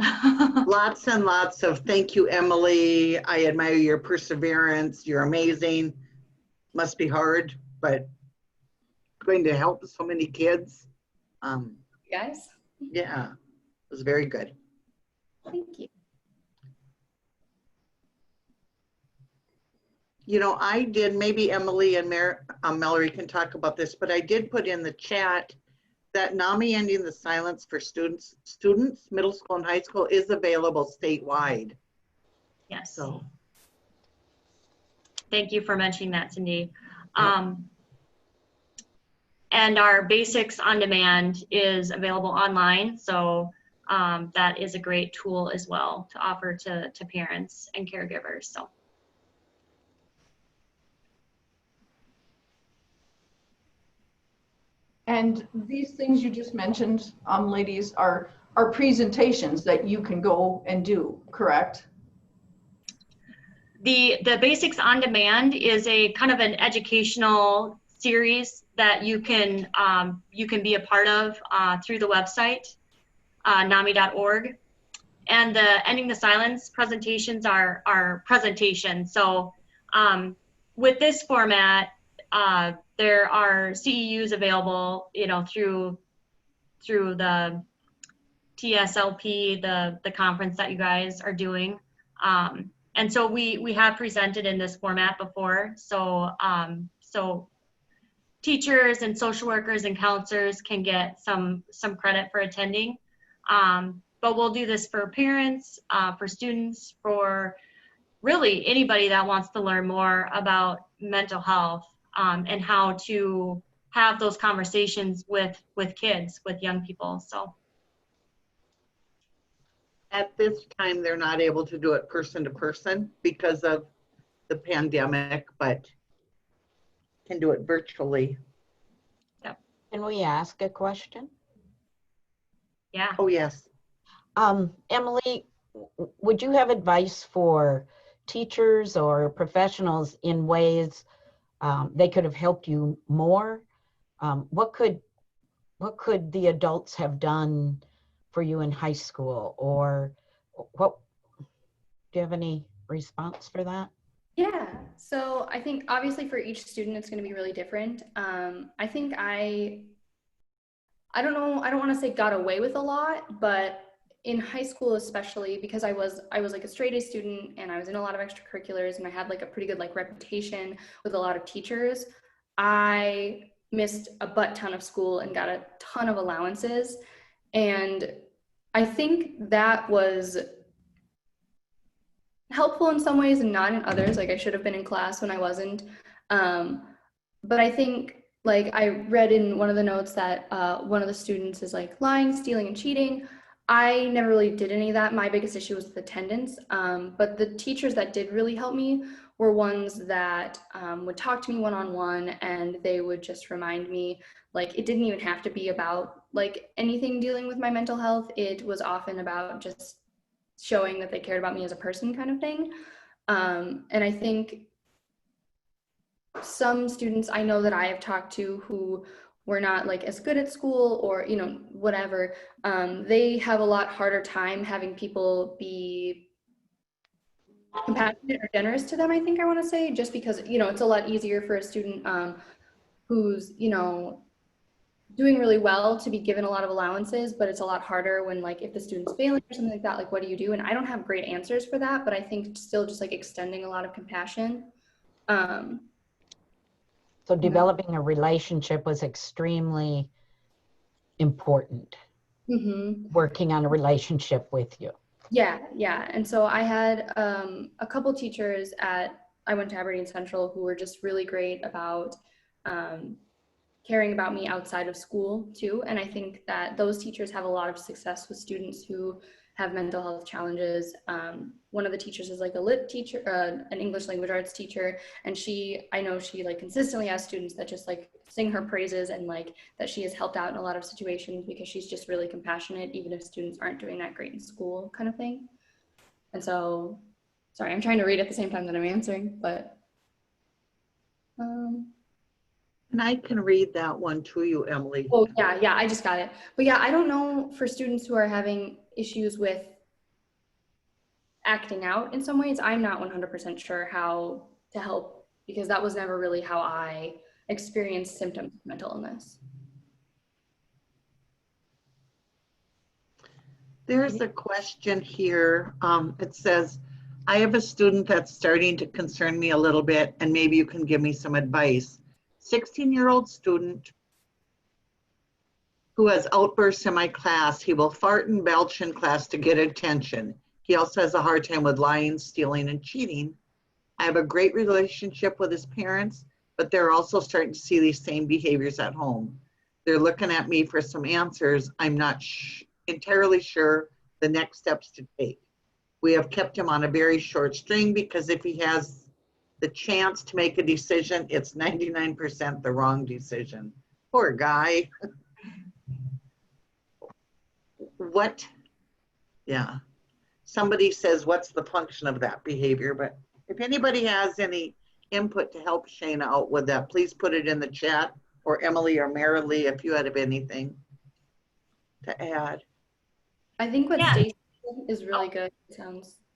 Lots and lots of thank you, Emily. I admire your perseverance. You're amazing. Must be hard, but going to help so many kids. Guys, Yeah, it was very good. thank you. You know, I did, maybe Emily and Mallory can talk about this, but I did put in the chat that NAMI Ending the Silence for students, middle school and high school, is available statewide. Yes. So Thank you for mentioning that, Cindy. Yep. And our Basics on Demand is available online. So that is a great tool as well to offer to parents and caregivers. So. And these things you just mentioned, ladies, are presentations that you can go and do, correct? The Basics on Demand is a kind of an educational series that you can be a part of through the website, NAMI.org. And the Ending the Silence presentations are presentations. So with this format, there are CEUs available, you know, through the TSLP, the conference that you guys are doing. And so we have presented in this format before. So so teachers and social workers and counselors can get some credit for attending. But we'll do this for parents, for students, for really anybody that wants to learn more about mental health and how to have those conversations with kids, with young people. So. At this time, they're not able to do it person to person because of the pandemic, but can do it virtually. Can we ask a question? Yeah. Oh, yes. Emily, would you have advice for teachers or professionals in ways they could have helped you more? What could the adults have done for you in high school, or what? Do you have any response for that? Yeah, so I think obviously for each student it's going to be really different. I think I don't know, I don't want to say got away with a lot, but in high school especially, because I was like a straight A student and I was in a lot of extracurriculars and I had like a pretty good like reputation with a lot of teachers, I missed a butt ton of school and got a ton of allowances. And I think that was helpful in some ways and not in others. Like I should have been in class when I wasn't. But I think like I read in one of the notes that one of the students is like lying, stealing, and cheating. I never really did any of that. My biggest issue was with attendance. But the teachers that did really help me were ones that would talk to me one-on-one, and they would just remind me, like, it didn't even have to be about like anything dealing with my mental health. It was often about just showing that they cared about me as a person, kind of thing. And I think some students I know that I have talked to who were not like as good at school or, you know, whatever, they have a lot harder time having people be compassionate or generous to them, I think I want to say, just because, you know, it's a lot easier for a student who's, you know, doing really well to be given a lot of allowances, but it's a lot harder when, like, if the student's failing or something like that, like, what do you do? And I don't have great answers for that, but I think still just like extending a lot of compassion. So developing a relationship was extremely important. Mm-hmm. Working on a relationship with you. Yeah. And so I had a couple teachers I went to Aberdeen Central who were just really great about caring about me outside of school too. And I think that those teachers have a lot of success with students who have mental health challenges. One of the teachers is like a lit teacher, an English language arts teacher. And I know she like consistently has students that just like sing her praises, and like that she has helped out in a lot of situations because she's just really compassionate, even if students aren't doing that great in school, kind of thing. And so, sorry, I'm trying to read at the same time that I'm answering, but. And I can read that one to you, Emily. Oh, yeah, I just got it. But yeah, I don't know for students who are having issues with acting out in some ways, I'm not 100% sure how to help, because that was never really how I experienced symptoms of mental illness. There's a question here. It says, I have a student that's starting to concern me a little bit, and maybe you can give me some advice. 16-year-old student who has outbursts in my class. He will fart and belch in class to get attention. He also has a hard time with lying, stealing, and cheating. I have a great relationship with his parents, but they're also starting to see these same behaviors at home. They're looking at me for some answers. I'm not entirely sure the next steps to take. We have kept him on a very short string because if he has the chance to make a decision, it's 99% the wrong decision. Poor guy. Yeah. Somebody says, what's the function of that behavior? But if anybody has any input to help Shayna out with that, please put it in the chat, or Emily or Marilee, if you have anything to add. I think what Stacy is really good.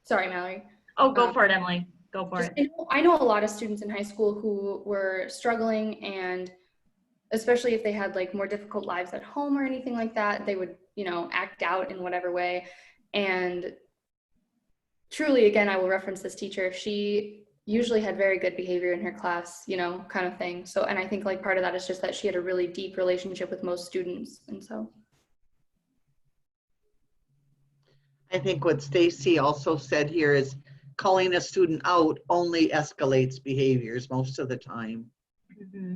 Sorry, Mallory. Oh, go for it, Emily. Go for it. I know a lot of students in high school who were struggling, and especially if they had like more difficult lives at home or anything like that, they would, you know, act out in whatever way. And truly, again, I will reference this teacher. She usually had very good behavior in her class, you know, kind of thing. So, and I think like part of that is just that she had a really deep relationship with most students. And so. I think what Stacy also said here is calling a student out only escalates behaviors most of the time. Mm-hmm.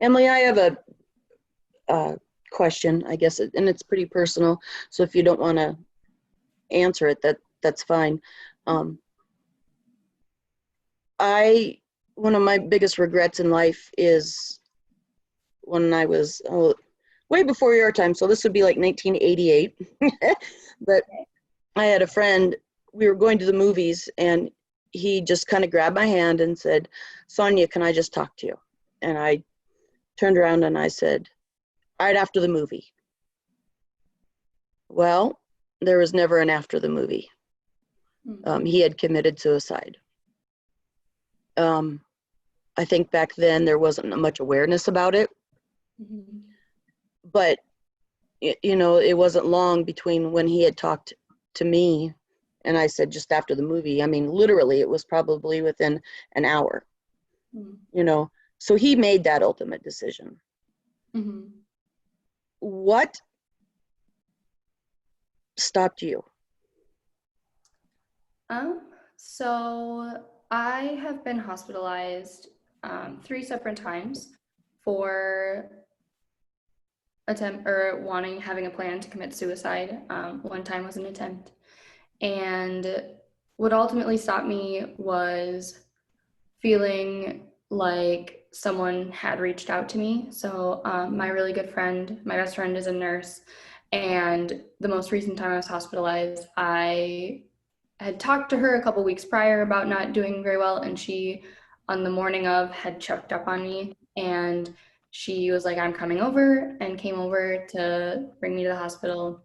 Emily, I have a question, I guess, and it's pretty personal. So if you don't want to answer it, that's fine. One of my biggest regrets in life is when I was way before your time. So this would be like 1988. But I had a friend, we were going to the movies, and he just kind of grabbed my hand and said, "Sonia, can I just talk to you?" And I turned around and I said, "Right after the movie." Well, there was never an after the movie. He had committed suicide. I think back then there wasn't much awareness about it. But, you know, it wasn't long between when he had talked to me and I said just after the movie. I mean, literally, it was probably within an hour, you know. So he made that ultimate decision. What stopped you? So I have been hospitalized 3 separate times for having a plan to commit suicide. One time was an attempt. And what ultimately stopped me was feeling like someone had reached out to me. So my really good friend, my best friend, is a nurse. And the most recent time I was hospitalized, I had talked to her a couple weeks prior about not doing very well, and she, on the morning of, had checked up on me, and she was like, "I'm coming over," and came over to bring me to the hospital.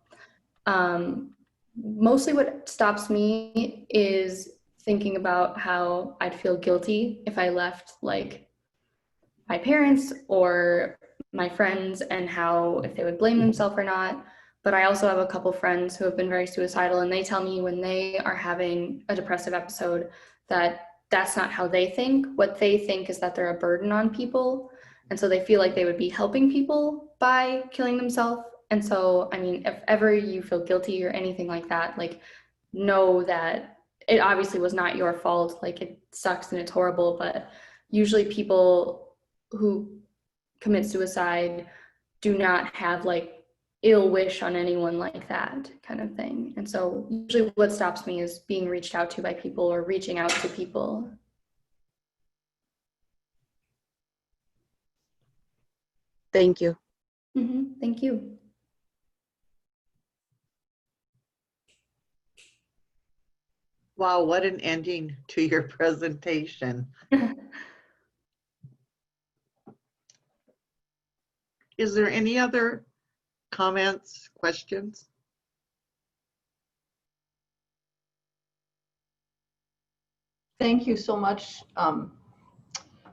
Mostly what stops me is thinking about how I'd feel guilty if I left like my parents or my friends, and how if they would blame themselves or not. But I also have a couple friends who have been very suicidal, and they tell me when they are having a depressive episode that that's not how they think. What they think is that they're a burden on people. And so they feel like they would be helping people by killing themselves. And so, I mean, if ever you feel guilty or anything like that, like, know that it obviously was not your fault. Like, it sucks and it's horrible, but usually people who commit suicide do not have like ill wish on anyone like that kind of thing. And so usually what stops me is being reached out to by people or reaching out to people. Thank you. Thank you. Wow, what an ending to your presentation. Is there any other comments, questions? Thank you so much,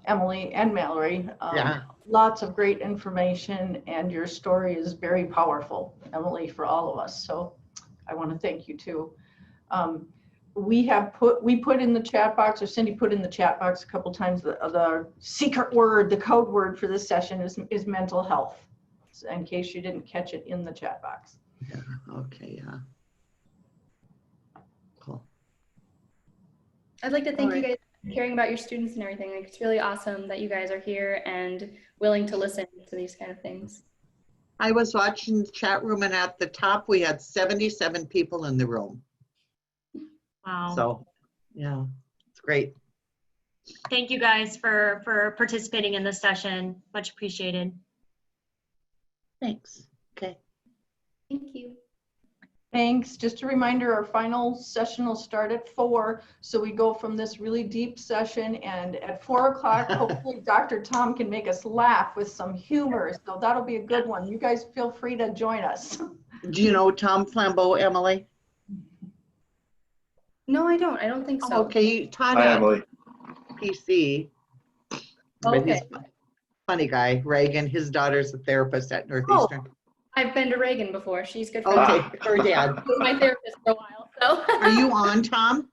Emily and Mallory. Yeah. Lots of great information, and your story is very powerful, Emily, for all of us. So I want to thank you too. We put in the chat box, or Cindy put in the chat box a couple times, the secret word, the code word for this session is mental health, so in case you didn't catch it in the chat box. Yeah, okay, yeah. Cool. I'd like to thank you guys for caring about your students and everything. Like, it's really awesome that you guys are here and willing to listen to these kind of things. I was watching the chat room, and at the top we had 77 people in the room. Wow. So, yeah, it's great. Thank you guys for participating in this session. Much appreciated. Thanks. Okay. Thank you. Thanks. Just a reminder, our final session will start at 4. So we go from this really deep session, and at 4 o'clock, hopefully Dr. Tom can make us laugh with some humor. So that'll be a good one. You guys feel free to join us. Do you know Tom Flambeau, Emily? No, I don't. I don't think so. Okay, Todd Hi, Emily. PC. But he's a funny guy, Reagan. His daughter's a therapist at Northeastern. I've been to Reagan before. She's good friends. Okay, her dad. She was my therapist for a while. So. Are you on, Tom?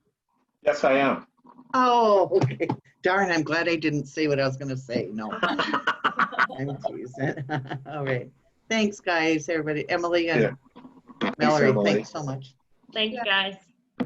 Yes, I am. Oh, okay. Darn, I'm glad I didn't say what I was going to say. No. I'm teasing. All right. Thanks, guys, everybody. Emily and Mallory, thanks so much. Thank you, guys.